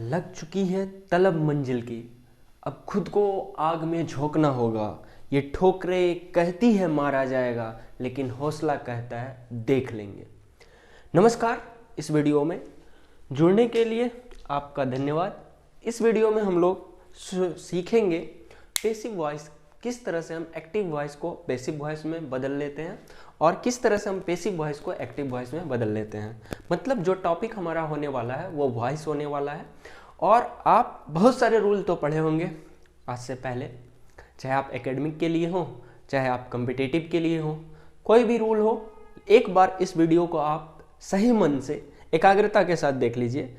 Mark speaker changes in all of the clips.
Speaker 1: लग चुकी है तलब मंजिल की, अब खुद को आग में झोंकना होगा। ये ठोकरें कहती है मारा जाएगा, लेकिन हौसला कहता है देख लेंगे। नमस्कार, इस वीडियो में जुड़ने के लिए आपका धन्यवाद। इस वीडियो में हम लोग सीखेंगे पैसिव वॉइस, किस तरह से हम एक्टिव वॉइस को पैसिव वॉइस में बदल लेते हैं और किस तरह से हम पैसिव वॉइस को एक्टिव वॉइस में बदल लेते हैं। मतलब जो टॉपिक हमारा होने वाला है वो वॉइस होने वाला है। और आप बहुत सारे रूल तो पढ़े होंगे आज से पहले, चाहे आप एकेडमिक के लिए हो, चाहे आप कॉम्पिटिटिव के लिए हो, कोई भी रूल हो, एक बार इस वीडियो को आप सही मन से एकाग्रता के साथ देख लीजिए।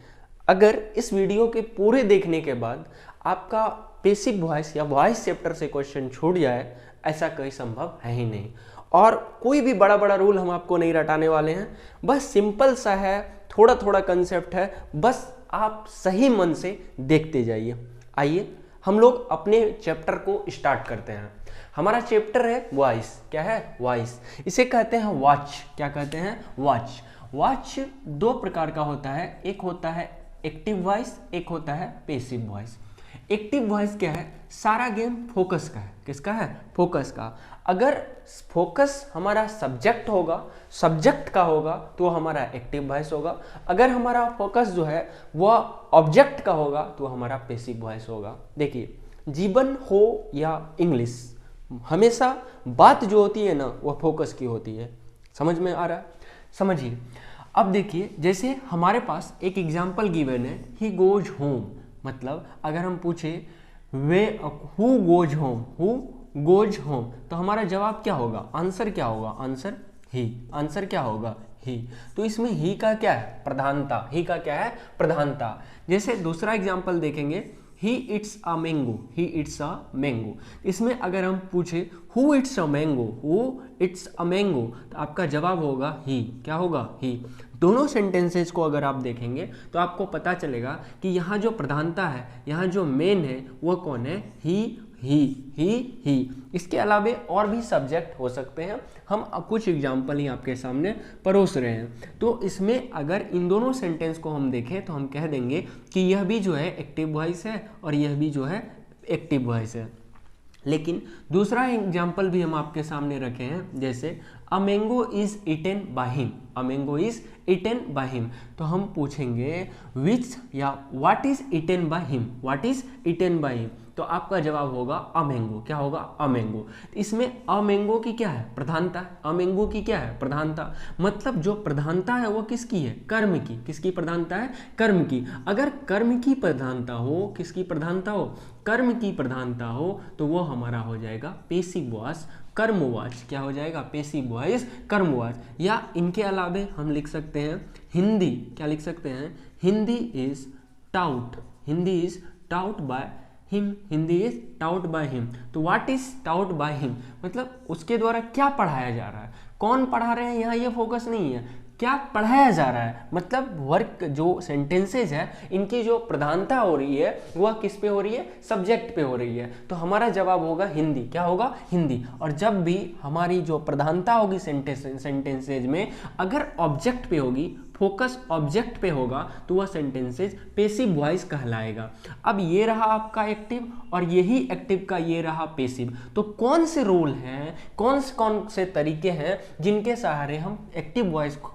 Speaker 1: अगर इस वीडियो के पूरे देखने के बाद आपका पैसिव वॉइस या वॉइस चैप्टर से क्वेश्चन छूट जाए, ऐसा कोई संभव है ही नहीं। और कोई भी बड़ा बड़ा रूल हम आपको नहीं रटाने वाले हैं, बस सिंपल सा है, थोड़ा थोड़ा कंसेप्ट है, बस आप सही मन से देखते जाइए। आइए हम लोग अपने चैप्टर को स्टार्ट करते हैं। हमारा चैप्टर है वॉइस। क्या है? वॉइस। इसे कहते हैं वॉच। क्या कहते हैं? वॉच। वॉच दो प्रकार का होता है, एक होता है एक्टिव वॉइस, एक होता है पैसिव वॉइस। एक्टिव वॉइस क्या है? सारा गेम फोकस का है। किसका है? फोकस का। अगर फोकस हमारा सब्जेक्ट होगा, सब्जेक्ट का होगा, तो हमारा एक्टिव वॉइस होगा। अगर हमारा फोकस जो है वह ऑब्जेक्ट का होगा, तो हमारा पैसिव वॉइस होगा। देखिए, जीवन हो या इंग्लिश, हमेशा बात जो होती है ना वह फोकस की होती है। समझ में आ रहा है? समझिए। अब देखिए, जैसे हमारे पास एक एग्जाम्पल गिवन है, ही गोज होम। मतलब अगर हम पूछे way who goes home, who goes home, तो हमारा जवाब क्या होगा? आंसर क्या होगा? आंसर ही। आंसर क्या होगा? ही। तो इसमें ही का क्या है? प्रधानता। ही का क्या है? प्रधानता। जैसे दूसरा एग्जाम्पल देखेंगे, he eats a mango, he eats a mango. इसमें अगर हम पूछे who eats a mango, who eats a mango, तो आपका जवाब होगा ही। क्या होगा? ही। दोनों सेंटेंसेस को अगर आप देखेंगे तो आपको पता चलेगा कि यहाँ जो प्रधानता है, यहाँ जो मेन है, वो कौन है? ही। ही। इसके अलावा और भी सब्जेक्ट हो सकते हैं, हम कुछ एग्जाम्पल ही आपके सामने परोस रहे हैं। तो इसमें अगर इन दोनों सेंटेंस को हम देखें तो हम कह देंगे कि यह भी जो है एक्टिव वॉइस है और यह भी जो है एक्टिव वॉइस है। लेकिन दूसरा एग्जाम्पल भी हम आपके सामने रखे हैं, जैसे a mango is eaten by him. A mango is eaten by him, तो हम पूछेंगे विच या what is eaten by him, what is eaten by him, तो आपका जवाब होगा अ मैंगो। क्या होगा? अ मैंगो। इसमें अ मैंगो की क्या है? प्रधानता। अ मैंगो की क्या है? प्रधानता। मतलब जो प्रधानता है वो किसकी है? कर्म की। किसकी प्रधानता है? कर्म की। अगर कर्म की प्रधानता हो, किसकी प्रधानता हो? कर्म की प्रधानता हो, तो वो हमारा हो जाएगा पैसिव वॉइस, कर्म वॉइस। क्या हो जाएगा? पैसिव वॉइस, कर्म वॉइस। या इनके अलावे हम लिख सकते हैं हिंदी। क्या लिख सकते हैं? Hindi is taught, Hindi is taught by him, Hindi is taught by him. तो what is taught by him, मतलब उसके द्वारा क्या पढ़ाया जा रहा है, कौन पढ़ा रहे हैं, यहाँ ये फोकस नहीं है, क्या पढ़ाया जा रहा है। मतलब वर्क जो सेंटेंसेज है, इनकी जो प्रधानता हो रही है वह किस पे हो रही है? सब्जेक्ट पे हो रही है। तो हमारा जवाब होगा हिंदी। क्या होगा? हिंदी। और जब भी हमारी जो प्रधानता होगी सेंटेंसेज में, अगर ऑब्जेक्ट पे होगी, फोकस ऑब्जेक्ट पे होगा, तो वह सेंटेंसेज पैसिव वॉइस कहलाएगा। अब ये रहा आपका एक्टिव और यही एक्टिव का ये रहा पैसिव। तो कौन से रूल हैं, कौन से तरीके हैं जिनके सहारे हम एक्टिव वॉइस को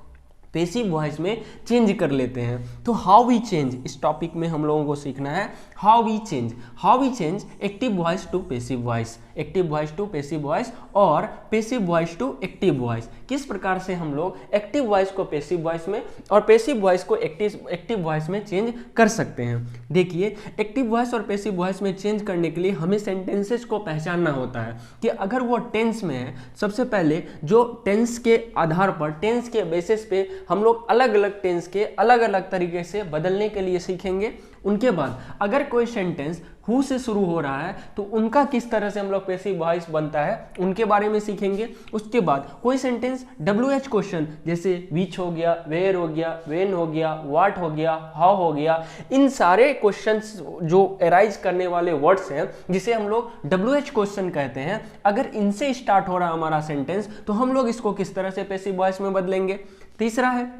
Speaker 1: पैसिव वॉइस में चेंज कर लेते हैं? तो हाउ वी चेंज, इस टॉपिक में हम लोगों को सीखना है how we change active voice to passive voice, active voice to passive voice और passive voice to active voice. किस प्रकार से हम लोग एक्टिव वॉइस को पैसिव वॉइस में और पैसिव वॉइस को एक्टिव वॉइस में चेंज कर सकते हैं। देखिए, एक्टिव वॉइस और पैसिव वॉइस में चेंज करने के लिए हमें सेंटेंसेस को पहचानना होता है कि अगर वो टेंस में है, सबसे पहले जो टेंस के आधार पर, टेंस के बेसिस पे हम लोग अलग अलग टेंस के अलग अलग तरीके से बदलने के लिए सीखेंगे। उनके बाद अगर कोई सेंटेंस हु से शुरू हो रहा है तो उनका किस तरह से हम लोग पैसिव वॉइस बनता है उनके बारे में सीखेंगे। उसके बाद कोई सेंटेंस WH क्वेश्चन, जैसे विच हो गया, वेयर हो गया, व्हेन हो गया, व्हाट हो गया, हाउ हो गया, इन सारे क्वेश्चंस जो एराइज करने वाले वर्ड्स हैं जिसे हम लोग WH क्वेश्चन कहते हैं, अगर इनसे स्टार्ट हो रहा है हमारा सेंटेंस तो हम लोग इसको किस तरह से पैसिव वॉइस में बदलेंगे। तीसरा है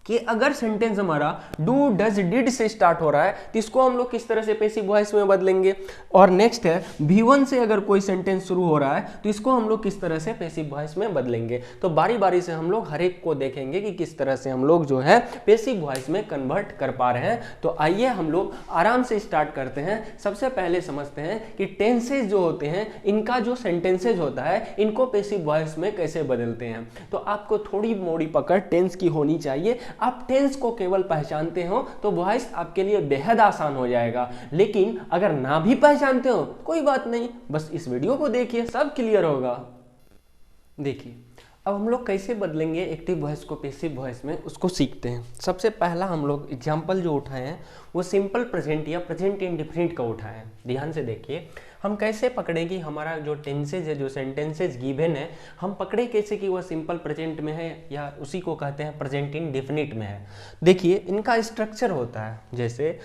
Speaker 1: कि अगर सेंटेंस हमारा डू डज डिड से स्टार्ट हो रहा है तो इसको हम लोग किस तरह से पैसिव वॉइस में बदलेंगे। और नेक्स्ट है V1 से अगर कोई सेंटेंस शुरू हो रहा है तो इसको हम लोग किस तरह से पैसिव वॉइस में बदलेंगे। तो बारी बारी से हम लोग हर एक को देखेंगे कि किस तरह से हम लोग जो है पैसिव वॉइस में कन्वर्ट कर पा रहे हैं। तो आइए हम लोग आराम से स्टार्ट करते हैं। सबसे पहले समझते हैं कि टेंसेज जो होते हैं इनका जो सेंटेंसेज होता है इनको पैसिव वॉइस में कैसे बदलते हैं। तो आपको थोड़ी मोड़ी पकड़ टेंस की होनी चाहिए। आप टेंस को केवल पहचानते हो तो वॉइस आपके लिए बेहद आसान हो जाएगा, लेकिन अगर ना भी पहचानते हो कोई बात नहीं, बस इस वीडियो को देखिए सब क्लियर होगा। देखिए अब हम लोग कैसे बदलेंगे एक्टिव वॉइस को पैसिव वॉइस में, उसको सीखते हैं। सबसे पहला हम लोग एग्जाम्पल जो उठाए हैं वो सिंपल प्रेजेंट या प्रेजेंट इंडेफिनिट का उठाए हैं। ध्यान से देखिए हम कैसे पकड़े कि हमारा जो टेंसेज है, जो सेंटेंसेज गिवन है, हम पकड़े कैसे कि वह सिंपल प्रेजेंट में है या उसी को कहते हैं प्रेजेंट इंडेफिनिट में है। देखिए इनका स्ट्रक्चर होता है, जैसे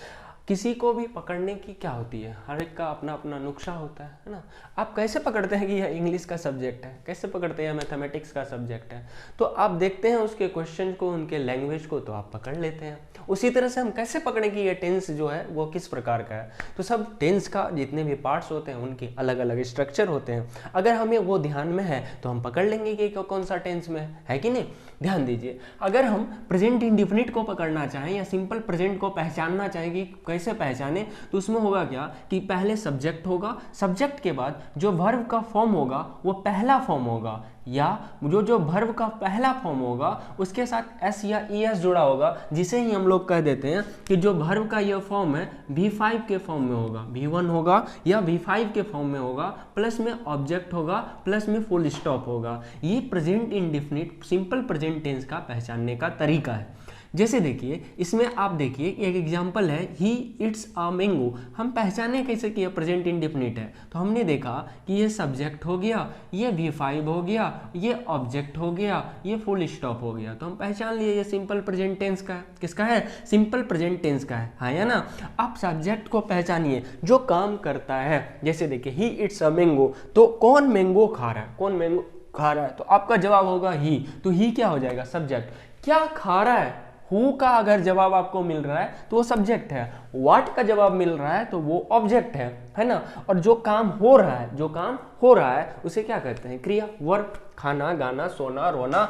Speaker 1: किसी को भी पकड़ने की क्या होती है, हर एक का अपना अपना नुक्शा होता है ना। आप कैसे पकड़ते हैं कि यह इंग्लिश का सब्जेक्ट है, कैसे पकड़ते हैं मैथमेटिक्स का सब्जेक्ट है, तो आप देखते हैं उसके क्वेश्चन को, उनके लैंग्वेज को, तो आप पकड़ लेते हैं। उसी तरह से हम कैसे पकड़ें कि ये टेंस जो है वो किस प्रकार का है। तो सब टेंस का जितने भी पार्ट्स होते हैं उनके अलग अलग स्ट्रक्चर होते हैं। अगर हमें वो ध्यान में है तो हम पकड़ लेंगे कि कौन सा टेंस में है कि नहीं। ध्यान दीजिए, अगर हम प्रेजेंट इंडेफिनिट को पकड़ना चाहें या सिंपल प्रेजेंट को पहचानना चाहें कि कैसे पहचाने, तो उसमें होगा क्या कि पहले सब्जेक्ट होगा, सब्जेक्ट के बाद जो वर्ब का फॉर्म होगा वो पहला फॉर्म होगा, या जो वर्ब का पहला फॉर्म होगा उसके साथ एस या ES जुड़ा होगा, जिसे ही हम लोग कह देते हैं कि जो वर्ब का यह फॉर्म है V5 के फॉर्म में होगा, V1 होगा या V5 के फॉर्म में होगा, प्लस में ऑब्जेक्ट होगा, प्लस में फुल स्टॉप होगा। ये present indefinite simple present tense का पहचानने का तरीका है। जैसे देखिए इसमें आप देखिए एक एग्जांपल है, ही इट्स अ मैंगो। हम पहचाने कैसे कि ये प्रेजेंट इंडेफिनिट है, तो हमने देखा कि ये सब्जेक्ट हो गया, ये V5 हो गया, ये ऑब्जेक्ट हो गया, ये फुल स्टॉप हो गया, तो हम पहचान लिए ये सिंपल प्रेजेंट टेंस का है। किसका है? सिंपल प्रेजेंट टेंस का है, हाँ या ना। आप सब्जेक्ट को पहचानिए जो काम करता है। जैसे देखिए ही इट्स अ मैंगो, तो कौन मैंगो खा रहा है, कौन मैंगो खा रहा है, तो आपका जवाब होगा ही। तो ही क्या हो जाएगा? सब्जेक्ट। क्या खा रहा है? हु का अगर जवाब आपको मिल रहा है तो वो सब्जेक्ट है, व्हाट का जवाब मिल रहा है तो वो ऑब्जेक्ट है ना। और जो काम हो रहा है, जो काम हो रहा है उसे क्या कहते हैं? क्रिया, वर्ब। खाना, गाना, सोना, रोना,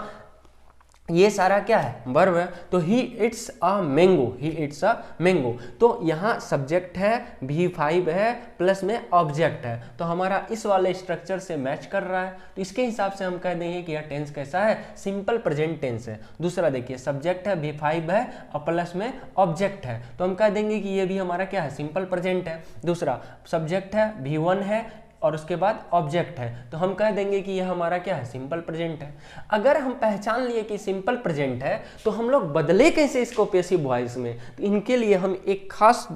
Speaker 1: ये सारा क्या है? वर्ब है। तो he eats a mango, he eats a mango, तो यहाँ सब्जेक्ट है, V5 है, प्लस में ऑब्जेक्ट है, तो हमारा इस वाले स्ट्रक्चर से मैच कर रहा है। तो इसके हिसाब से हम कह देंगे कि यह टेंस कैसा है? सिंपल प्रेजेंट टेंस है। दूसरा देखिए सब्जेक्ट है, V5 है और प्लस में ऑब्जेक्ट है, तो हम कह देंगे कि ये भी हमारा क्या है? सिंपल प्रेजेंट है। दूसरा सब्जेक्ट है, V1 है और उसके बाद ऑब्जेक्ट है, तो हम कह देंगे कि यह हमारा क्या है? सिंपल प्रेजेंट है। अगर हम पहचान लिए कि सिंपल प्रेजेंट है तो हम लोग बदले कैसे इसको पैसिव वॉइस में, तो इनके लिए हम एक खास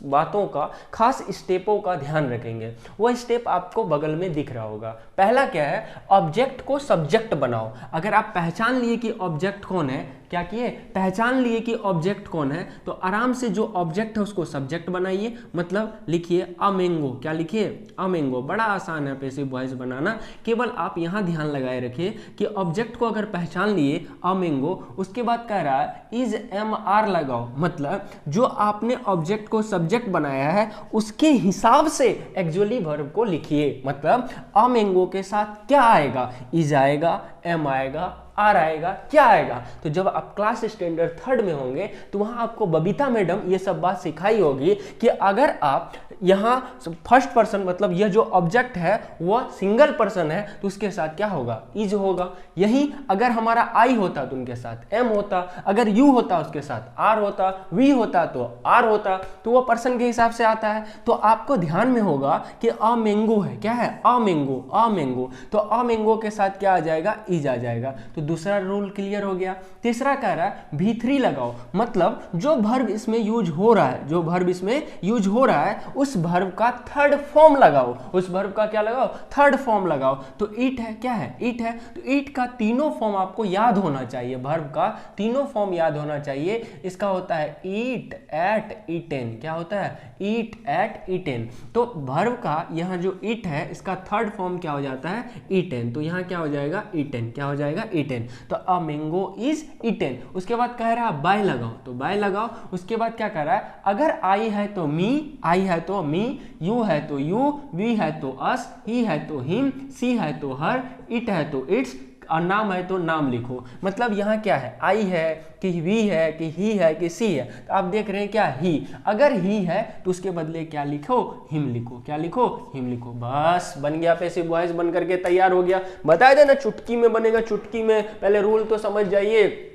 Speaker 1: बातों का, खास स्टेपों का ध्यान रखेंगे। वह स्टेप आपको बगल में दिख रहा होगा। पहला क्या है? ऑब्जेक्ट को सब्जेक्ट बनाओ। अगर आप पहचान लिए कि ऑब्जेक्ट कौन है, क्या किए? पहचान लिए कि ऑब्जेक्ट कौन है, तो आराम से जो ऑब्जेक्ट है उसको सब्जेक्ट बनाइए। मतलब लिखिए अ मैंगो। क्या लिखिए? A mango. बड़ा आसान है पैसिव वॉइस बनाना, केवल आप यहाँ ध्यान लगाए रखिए कि ऑब्जेक्ट को अगर पहचान लिए अ मैंगो, उसके बाद कह रहा है इज MR लगाओ। मतलब जो आपने ऑब्जेक्ट को सब्जेक्ट बनाया है उसके हिसाब से एक्चुअली वर्ब को लिखिए। मतलब अ मैंगो के साथ क्या आएगा? इज आएगा, M आएगा, R आएगा, क्या आएगा? तो जब आप क्लास स्टैंडर्ड 3rd में होंगे तो वहां आपको बबीता मैडम ये सब बात सिखाई होगी कि अगर आप यहाँ फर्स्ट पर्सन, मतलब यह जो ऑब्जेक्ट है वह सिंगल पर्सन है, तो उसके साथ क्या होगा? इज होगा। यही अगर हमारा I होता तो उनके साथ M होता, अगर U होता उसके साथ R होता, V होता तो R होता, तो वह पर्सन के हिसाब से आता है। तो आपको ध्यान में होगा कि अ मैंगो है, क्या है? अ मैंगो, अ मैंगो, तो अ मैंगो के साथ क्या आ जाएगा? इज आ जाएगा। तो दूसरा रूल क्लियर हो गया। तीसरा कह रहा है V3 लगाओ। मतलब जो वर्ब इसमें यूज हो रहा है, जो वर्ब इसमें यूज हो रहा है उस वर्ब का थर्ड फॉर्म लगाओ। उस वर्ब का क्या लगाओ? थर्ड फॉर्म लगाओ। तो ईट है, क्या है? ईट है, तो ईट का तीनों फॉर्म आपको याद होना चाहिए। वर्ब का तीनों फॉर्म याद होना चाहिए। इसका होता है ईट, एट, ईटेन। क्या होता है? ईट, एट, ईटेन। तो वर्ब का यहाँ जो ईट है इसका थर्ड फॉर्म क्या हो जाता है? ईटेन। तो यहाँ क्या हो जाएगा? ईटेन। क्या हो जाएगा? ईटेन। ईटेन, तो अ मैंगो इज ईटेन। उसके बाद कह रहा है बाय लगाओ, तो बाय लगाओ। उसके बाद क्या कह रहा है, अगर आई है तो मी, आई है तो मी, यू है तो यू, वी है तो अस, ही है तो हिम, सी है तो हर, इट है तो इट्स, और नाम है तो नाम लिखो। मतलब यहाँ क्या है, आई है कि वी है कि ही है कि सी है, तो आप देख रहे हैं क्या, ही। अगर ही है तो उसके बदले क्या लिखो, हिम लिखो। क्या लिखो, हिम लिखो। बस बन गया, पैसिव वॉइस बन करके तैयार हो गया। बताया था ना चुटकी में बनेगा, चुटकी में। पहले रूल तो समझ जाइए,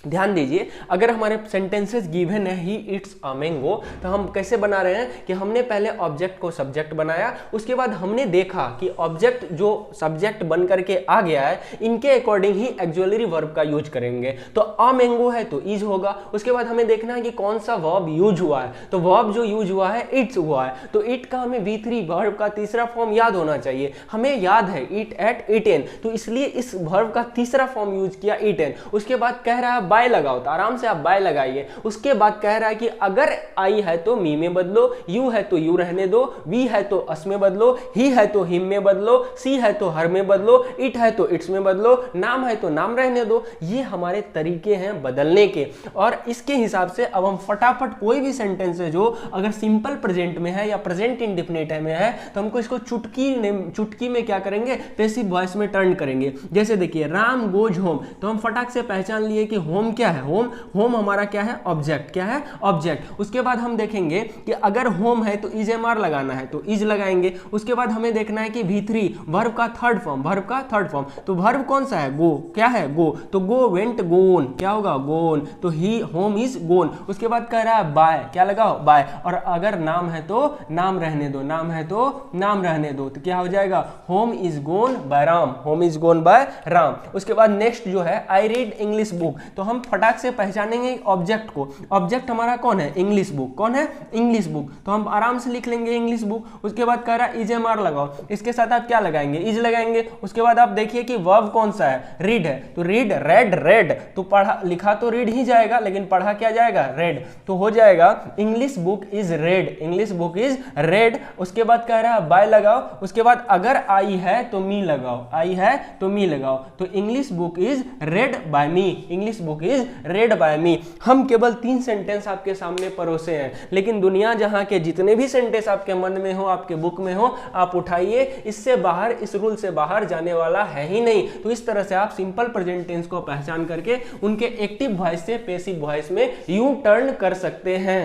Speaker 1: ध्यान दीजिए। अगर हमारे सेंटेंसेस गिवन है ही इट्स अ मैंगो, तो हम कैसे बना रहे हैं कि हमने पहले ऑब्जेक्ट को सब्जेक्ट बनाया, उसके बाद हमने देखा कि ऑब्जेक्ट जो सब्जेक्ट बन करके आ गया है, इनके अकॉर्डिंग ही एक्सुअलरी वर्ब का यूज करेंगे। तो अ मैंगो है तो इज होगा। उसके बाद हमें देखना है कि कौन सा वर्ब यूज हुआ है, तो वर्ब जो यूज हुआ है इट्स हुआ है, तो इट का हमें V3 वर्ब का तीसरा फॉर्म याद होना चाहिए। हमें याद है इट एट इटेन, तो इसलिए इस वर्ब का तीसरा फॉर्म यूज किया इटेन। उसके बाद कह रहा है बाय लगाओ, तो आराम से आप बाय लगाइए। उसके बाद कह रहा है कि अगर आई है तो मी में बदलो, यू है तो यू रहने दो, वी है तो अस में बदलो, ही है तो हिम में बदलो, सी है तो हर में बदलो, इट है तो इट्स में बदलो, नाम है तो नाम रहने दो। ये हमारे तरीके हैं बदलने के। और इसके हिसाब से अब हम फटाफट कोई भी सेंटेंस है जो अगर सिंपल प्रेजेंट में है या प्रेजेंट इंडेफिनिट में है, तो हमको इसको चुटकी में क्या करेंगे, पैसिव वॉइस में टर्न करेंगे। जैसे देखिए राम गोज होम, तो हम फटाक से पहचान लिए कि होम क्या है, होम हमारा क्या है, ऑब्जेक्ट। क्या है, ऑब्जेक्ट। उसके बाद हम देखेंगे कि अगर होम है तो इज एम आर लगाना है, तो इज लगाएंगे। उसके बाद हमें देखना है कि V3 वर्ब का थर्ड फॉर्म, तो वर्ब कौन सा है, गो। क्या है, गो, तो गो वेंट गोन, क्या होगा, गोन, तो ही होम इज गोन। उसके बाद कह रहा है बाय, क्या लगाओ, बाय। और अगर नाम है तो नाम रहने दो, नाम है तो नाम रहने दो, तो क्या हो जाएगा, home is gone by Ram, home is gone by Ram. उसके बाद नेक्स्ट जो है आई रीड इंग्लिश बुक, तो हम फटाक से पहचानेंगे ऑब्जेक्ट को। ऑब्जेक्ट हमारा कौन है, इंग्लिश बुक। कौन है, इंग्लिश बुक, तो हम आराम से लिख लेंगे इंग्लिश बुक। उसके बाद कह रहा है इज एम आर लगाओ, इसके साथ आप क्या लगाएंगे, इज लगाएंगे। उसके बाद आप देखिए कि वर्ब कौन सा है, रीड है, तो रीड, रेड, रेड, तो पढ़ा, लिखा तो रीड ही जाएगा, लेकिन पढ़ा क्या जाएगा, रेड, तो हो जाएगा English book is red, English book is red. उसके बाद कह रहा है बाय लगाओ। उसके बाद अगर आई है तो मी लगाओ, आई है तो मी लगाओ, तो English book is read by me, English book is read by me. हम केवल 3 सेंटेंस आपके सामने परोसे हैं, लेकिन दुनिया जहां के जितने भी सेंटेंस आपके मन में हो, आपके बुक में हो, आप उठाइए। इससे बाहर, इस रूल से बाहर जाने वाला है ही नहीं। तो इस तरह से आप सिंपल प्रेजेंट टेंस को पहचान करके उनके एक्टिव वॉइस से पैसिव वॉइस में यूं टर्न कर सकते हैं।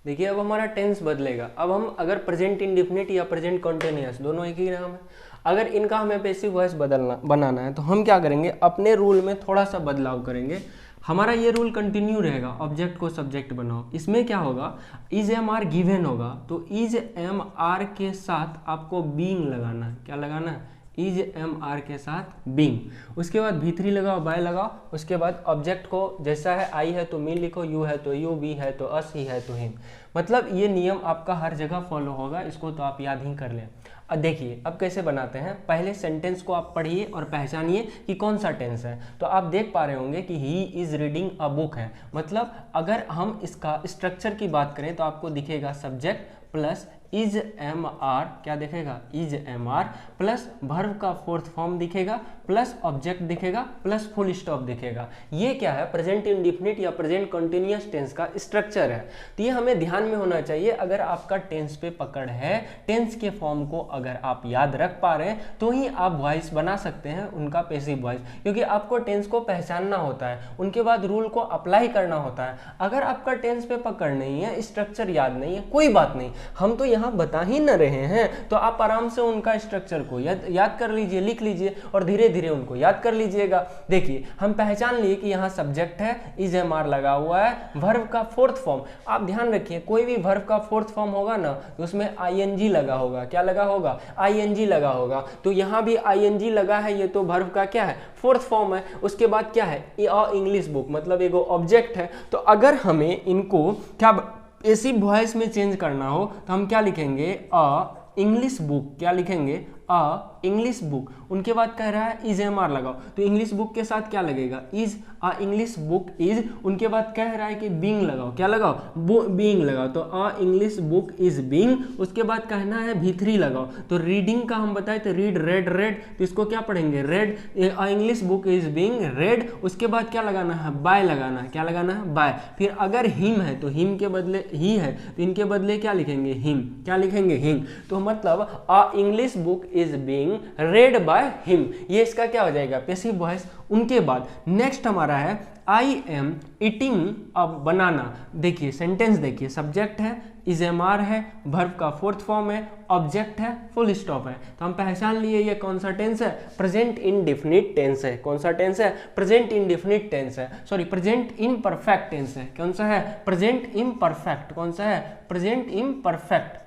Speaker 1: देखिए अब हमारा टेंस बदलेगा। अब हम अगर प्रेजेंट इंडेफिनिट या प्रेजेंट कॉन्टिन्यूअस, दोनों एक ही नाम है, अगर इनका हमें पैसिव वॉइस बनाना है, तो हम क्या करेंगे, अपने रूल में थोड़ा सा बदलाव करेंगे। हमारा ये रूल कंटिन्यू रहेगा, ऑब्जेक्ट को सब्जेक्ट बनाओ। इसमें क्या होगा, इज एम आर गिवन होगा, तो इज एम आर के साथ आपको बीइंग लगाना है। क्या लगाना है, इज एम आर के साथ बीइंग। उसके बाद V3 लगाओ, बाय लगाओ। उसके बाद ऑब्जेक्ट को जैसा है, आई है तो मी लिखो, यू है तो यू, वी है तो अस, ही है तो हिम। मतलब ये नियम आपका हर जगह फॉलो होगा, इसको तो आप याद ही कर लें। अब देखिए अब कैसे बनाते हैं। पहले सेंटेंस को आप पढ़िए और पहचानिए कि कौन सा टेंस है। तो आप देख पा रहे होंगे कि he is reading a book है। मतलब अगर हम इसका स्ट्रक्चर की बात करें तो आपको दिखेगा subject plus is am are, क्या दिखेगा, is am are plus verb का फोर्थ फॉर्म दिखेगा प्लस ऑब्जेक्ट दिखेगा प्लस फुल स्टॉप दिखेगा। ये क्या है, प्रेजेंट इंडेफिनिट या प्रेजेंट कंटिन्यूअस टेंस का स्ट्रक्चर है। तो ये हमें ध्यान में होना चाहिए। अगर आपका टेंस पे पकड़ है, टेंस के फॉर्म को अगर आप याद रख पा रहे हैं, तो ही आप वॉइस बना सकते हैं उनका पैसिव वॉइस, क्योंकि आपको टेंस को पहचानना होता है, उनके बाद रूल को अप्लाई करना होता है। अगर आपका टेंस पे पकड़ नहीं है, स्ट्रक्चर याद नहीं है, कोई बात नहीं, हम तो यहाँ बता ही न रहे हैं, तो आप आराम से उनका स्ट्रक्चर को याद कर लीजिए, लिख लीजिए और धीरे धीरे उनको याद कर लीजिएगा। देखिए हम पहचान लिए कि यहाँ सब्जेक्ट है, इज एम आर लगा हुआ है, वर्ब का फोर्थ फॉर्म। आप ध्यान रखिए कोई भी वर्ब का फोर्थ फॉर्म होगा ना, तो उसमें आईएनजी लगा होगा। क्या लगा होगा, आईएनजी लगा होगा। तो यहाँ भी आईएनजी लगा है, ये तो वर्ब का क्या है, फोर्थ फॉर्म है। उसके बाद क्या है, इंग्लिश बुक, मतलब एगो ऑब्जेक्ट है। तो अगर हमें इनको क्या पैसिव वॉइस में चेंज करना हो, तो हम क्या लिखेंगे, अ इंग्लिश बुक। क्या लिखेंगे, अ इंग्लिश बुक। उनके बाद कह रहा है इज एम आर लगाओ, तो इंग्लिश बुक के साथ क्या लगेगा, is a English book is, उनके बाद कह रहा है कि बीइंग लगाओ, क्या लगाओ, बीइंग लगाओ, तो अ इंग्लिश बुक इज बीइंग, उसके बाद कहना है भी3 लगाओ, तो रीडिंग का हम बताए तो रीड रेड रेड, तो इसको क्या पढ़ेंगे red, a English book is being red, उसके बाद क्या लगाना है बाय लगाना है, क्या लगाना है बाय, फिर अगर हिम है तो हिम के बदले ही है तो इनके बदले क्या लिखेंगे हिम, क्या लिखेंगे हिम, तो मतलब a English book is being read by him, ये इसका क्या हो जाएगा पैसिव वॉइस। उनके बाद नेक्स्ट हमारा है आई एम ईटिंग अ बनाना, देखिए सेंटेंस देखिए, सब्जेक्ट है, इज एम आर है, वर्ब का 4th फॉर्म है, ऑब्जेक्ट है, फुल स्टॉप है, तो हम पहचान लिए ये कौन सा टेंस है, प्रेजेंट इंडेफिनिट टेंस है, कौन सा टेंस है, प्रेजेंट इंडेफिनिट टेंस है, सॉरी प्रेजेंट इम्परफेक्ट टेंस है, कौन सा है, प्रेजेंट इम्परफेक्ट, कौन सा है, प्रेजेंट इम्परफेक्ट,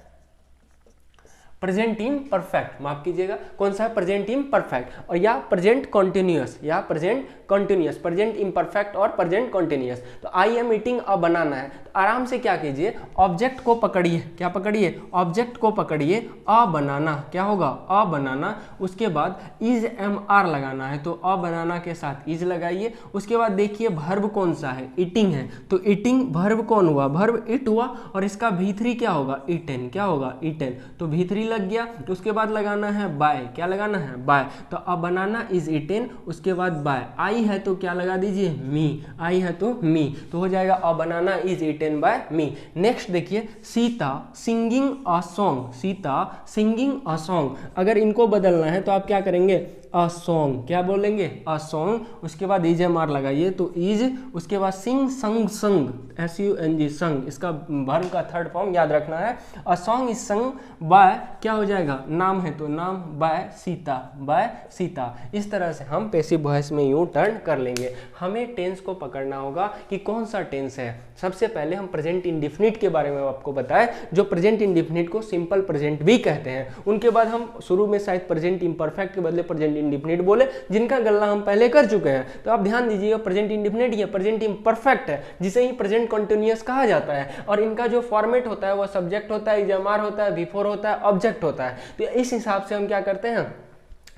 Speaker 1: प्रेजेंट इम्परफेक्ट, माफ कीजिएगा, कौन सा है, प्रेजेंट इम्परफेक्ट, और या प्रेजेंट कॉन्टिन्यूअस, या प्रेजेंट कॉन्टिन्यूअस, प्रेजेंट इम्परफेक्ट और प्रेजेंट कॉन्टिन्यूअस। तो आई एम ईटिंग अ बनाना है, तो आराम से क्या कीजिए, ऑब्जेक्ट को पकड़िए, क्या पकड़िए, ऑब्जेक्ट को पकड़िए, अ बनाना, क्या होगा अ बनाना, उसके बाद इज एम आर लगाना है, तो अ बनाना के साथ इज लगाइए, उसके बाद देखिए वर्ब कौन सा है, ईटिंग है, तो ईटिंग वर्ब कौन हुआ, वर्ब इट हुआ, और इसका भी3 क्या होगा ईटेन, क्या होगा ईटेन, तो भी3 लग गया, तो उसके बाद लगाना है बाय, क्या लगाना है बाय, तो अ बनाना इज ईटेन, उसके बाद बाय, आई है तो क्या लगा दीजिए मी, आई है तो मी, तो हो जाएगा a banana is eaten by me. Next देखिए Sita singing a song, Sita singing a song, अगर इनको बदलना है तो आप क्या करेंगे अ सॉन्ग, क्या बोलेंगे अ सॉन्ग, उसके बाद इज एम आर लगाइए तो इज, उसके बाद सिंग संग संग SUNG संग, इसका वर्ब का 3rd फॉर्म याद रखना है, a song is sung by, क्या हो जाएगा नाम है तो नाम, बाय सीता, बाय सीता। इस तरह से हम पैसिव वॉइस में यूं टर्न कर लेंगे। हमें टेंस को पकड़ना होगा कि कौन सा टेंस है। सबसे पहले हम प्रेजेंट इंडिफिनिट के बारे में आपको बताएं, जो प्रेजेंट इंडिफिनिट को सिंपल प्रेजेंट भी कहते हैं। उनके बाद हम शुरू में शायद प्रेजेंट इम्परफेक्ट के बदले प्रेजेंट इंडिफिनिट बोले, जिनका गल्ला हम पहले कर चुके हैं। तो आप ध्यान दीजिएगा, प्रेजेंट इंडिफिनिट या प्रेजेंट इम्परफेक्ट है, जिसे ही प्रेजेंट कंटिन्यूअस कहा जाता है, और इनका जो फॉर्मेट होता है वो सब्जेक्ट होता है, इजमार होता है, बिफोर होता है, ऑब्जेक्ट होता है। तो इस हिसाब से हम क्या करते हैं,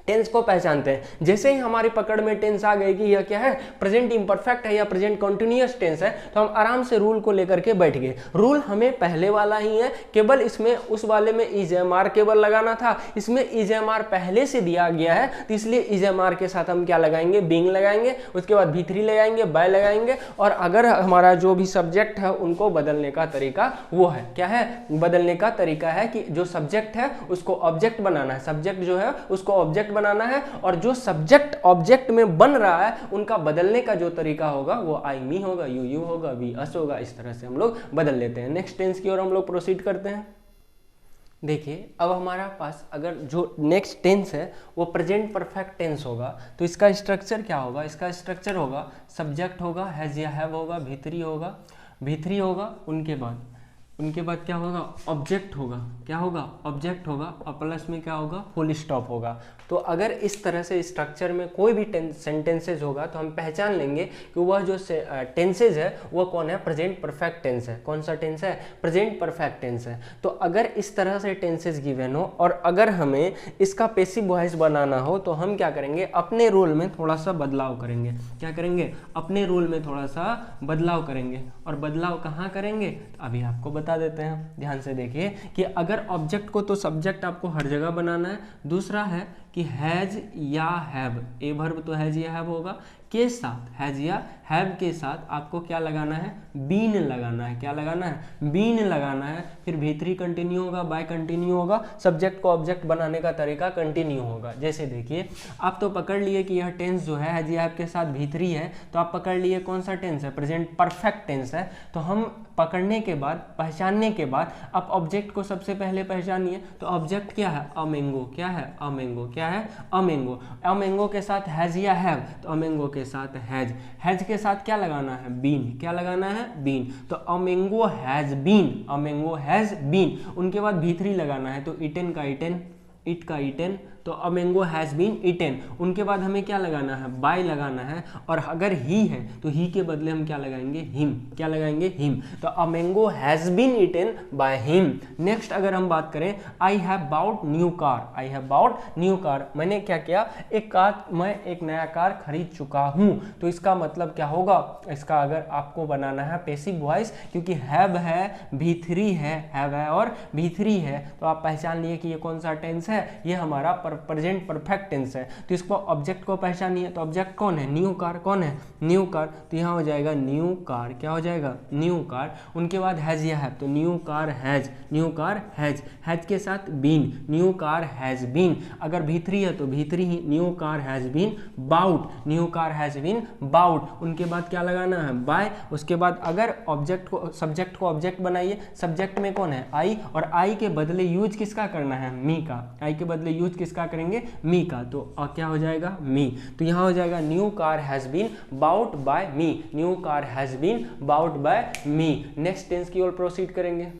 Speaker 1: टेंस को पहचानते हैं। जैसे ही हमारी पकड़ में टेंस आ गई कि यह क्या है, प्रेजेंट इम्परफेक्ट है या प्रेजेंट कॉन्टिन्यूअस टेंस है, तो हम आराम से रूल को लेकर के बैठ गए। रूल हमें पहले वाला ही है, केवल इसमें उस वाले में इज एम आर केवल लगाना था, इसमें इज एम आर पहले से दिया गया है, तो इसलिए इज एम आर के साथ हम क्या लगाएंगे, बीइंग लगाएंगे, उसके बाद भी3 लगाएंगे, बाय लगाएंगे, और अगर हमारा जो भी सब्जेक्ट है उनको बदलने का तरीका वो है, क्या है, बदलने का तरीका है कि जो सब्जेक्ट है उसको ऑब्जेक्ट बनाना है, सब्जेक्ट जो है उसको ऑब्जेक्ट बनाना है, और जो सब्जेक्ट ऑब्जेक्ट में बन रहा है उनका बदलने का जो तरीका होगा वो आई मी होगा, यू होगा, वी अस होगा। इस तरह से हम लोग बदल लेते हैं। नेक्स्ट टेंस की ओर हम लोग प्रोसीड करते हैं। देखिए अब हमारा पास अगर जो नेक्स्ट टेंस है वो प्रेजेंट परफेक्ट टेंस होगा, तो इसका स्ट्रक्चर क्या होगा, इसका स्ट्रक्चर होगा सब्जेक्ट होगा, हैज या हैव होगा, भी3 होगा, भी3 होगा, उनके बाद क्या होगा, ऑब्जेक्ट होगा, क्या होगा, ऑब्जेक्ट होगा, और प्लस में क्या होगा, फुल स्टॉप होगा। तो अगर इस तरह से स्ट्रक्चर में कोई भी सेंटेंसेज होगा तो हम पहचान लेंगे कि वह जो टेंसेज है वह कौन है, प्रेजेंट परफेक्ट टेंस है। कौन सा टेंस है, प्रेजेंट परफेक्ट टेंस है। तो अगर इस तरह से टेंसेज गिवन हो और अगर हमें इसका पैसिव वॉइस बनाना हो तो हम क्या करेंगे, अपने रूल में थोड़ा सा बदलाव करेंगे। क्या करेंगे, अपने रूल में थोड़ा सा बदलाव करेंगे। और बदलाव कहाँ करेंगे, तो अभी आपको बता देते हैं। ध्यान से देखिए कि अगर ऑब्जेक्ट को तो सब्जेक्ट आपको हर जगह बनाना है। दूसरा है कि हैज या हैव, ए वर्ब तो हैज या हैव होगा, के साथ हैज या हैव के साथ आपको क्या लगाना है, बीन लगाना है। क्या लगाना है, बीन लगाना है। फिर भी3 कंटिन्यू होगा, बाय कंटिन्यू होगा, सब्जेक्ट को ऑब्जेक्ट बनाने का तरीका कंटिन्यू होगा। जैसे देखिए आप तो पकड़ लिए कि यह टेंस जो है हैज या हैव के साथ भी3 है, तो आप पकड़ लिए कौन सा टेंस है, प्रेजेंट परफेक्ट टेंस है। तो हम पकड़ने के बाद, पहचानने के बाद आप ऑब्जेक्ट को सबसे पहले पहचानिए। तो ऑब्जेक्ट क्या है, अ मैंगो। क्या है, अ मैंगो। क्या है, अ मैंगो। अ मैंगो के साथ हैज या हैव, तो अ मैंगो के साथ हैज। हैज के साथ क्या लगाना है, बीन। क्या लगाना है, बीन। तो a mango has been, a mango has been. उनके बाद भी3 लगाना है, तो ईटेन का ईटेन, इट का ईटेन, तो a mango has been eaten, उनके बाद हमें क्या लगाना है, बाय लगाना है, और अगर ही है तो ही के बदले हम क्या लगाएंगे, हिम, क्या लगाएंगे, हिम। तो a mango has been eaten by him. Next अगर हम बात करें, I have bought new car, I have bought new car, मैंने क्या किया, मैं एक नया कार खरीद चुका हूँ। तो इसका मतलब क्या होगा, इसका अगर आपको बनाना है पैसिव वॉइस, क्योंकि हैव है, V3 है, हैव है और V3 है, तो आप पहचान लिए कि ये कौन सा टेंस है, ये हमारा प्रेजेंट परफेक्ट टेंस है। तो इसको ऑब्जेक्ट को पहचानिए, तो ऑब्जेक्ट कौन है, न्यू कार, कौन है, न्यू कार, तो यहाँ हो जाएगा न्यू कार, क्या हो जाएगा, न्यू कार। उनके बाद हैज़ या हैव, तो new car has, new car has, has के साथ been, new car has been. अगर V3 है तो V3 ही, new car has been bought, new car has been bought. उनके बाद क्या लगाना है, बाय। उसके बाद अगर ऑब्जेक्ट को, सब्जेक्ट को ऑब्जेक्ट बनाइए, सब्जेक्ट में कौन है, आई, और आई के बदले यूज किसका करना है, मी का, आई के बदले यूज किसका करेंगे, मी का, तो क्या हो जाएगा, मी। तो यहाँ हो जाएगा new car has been bought by me, new car has been bought by me. Next tense की ओर प्रोसीड करेंगे।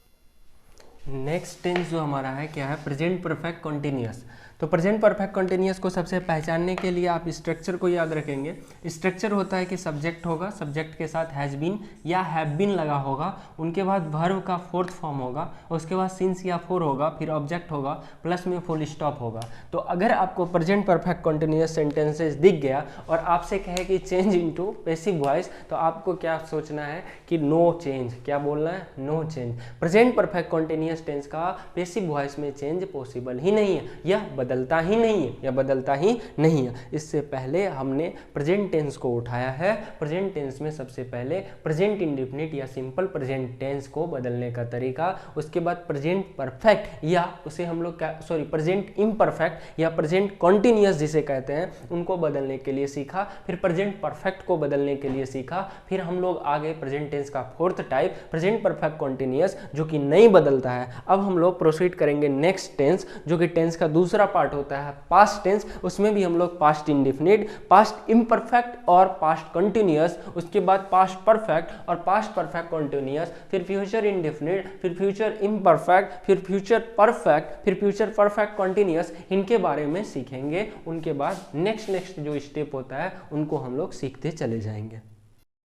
Speaker 1: नेक्स्ट टेंस जो हमारा है क्या है, प्रेजेंट परफेक्ट कंटिन्यूअस। तो प्रेजेंट परफेक्ट कंटिन्यूअस को सबसे पहचानने के लिए आप स्ट्रक्चर को याद रखेंगे। स्ट्रक्चर होता है कि सब्जेक्ट होगा, सब्जेक्ट के साथ हैज़ बीन या हैव बीन लगा होगा, उनके बाद वर्ब का फोर्थ फॉर्म होगा, उसके बाद सिंस या फोर होगा, फिर ऑब्जेक्ट होगा, प्लस में फुल स्टॉप होगा। तो अगर आपको प्रेजेंट परफेक्ट कंटिन्यूअस सेंटेंसेस दिख गया और आपसे कहे कि चेंज इनटू पैसिव वॉइस, तो आपको क्या सोचना है कि नो चेंज, क्या बोलना है, no change. Present perfect continuous tense का पैसिव वॉइस में चेंज पॉसिबल ही नहीं है, यह बदलता ही नहीं है, या बदलता ही नहीं है। इससे पहले हमने प्रेजेंट टेंस को उठाया है। प्रेजेंट टेंस में सबसे पहले प्रेजेंट इंडेफिनिट या सिंपल प्रेजेंट टेंस को बदलने का तरीका, उसके बाद प्रेजेंट परफेक्ट या उसे हम लोग प्रेजेंट इम्परफेक्ट या प्रेजेंट कॉन्टिन्यूअस जिसे कहते हैं, उनको बदलने के लिए सीखा। फिर प्रेजेंट परफेक्ट को बदलने के लिए सीखा। फिर हम लोग आगे प्रेजेंट टेंस का fourth type present perfect continuous, जो कि नहीं बदलता है। अब हम लोग प्रोसीड करेंगे नेक्स्ट टेंस, जो कि टेंस का दूसरा पार्ट होता है पास्ट टेंस। उसमें भी हम लोग पास्ट इंडेफिनिट, पास्ट इम्परफेक्ट और पास्ट कंटिन्यूअस, उसके बाद पास्ट परफेक्ट और पास्ट परफेक्ट कंटिन्यूअस, फिर फ्यूचर इंडेफिनिट, फिर फ्यूचर इम्परफेक्ट, फिर फ्यूचर परफेक्ट, फिर फ्यूचर परफेक्ट कंटिन्यूअस, इनके बारे में सीखेंगे। उनके बाद नेक्स्ट जो स्टेप होता है उनको हम लोग सीखते चले जाएंगे।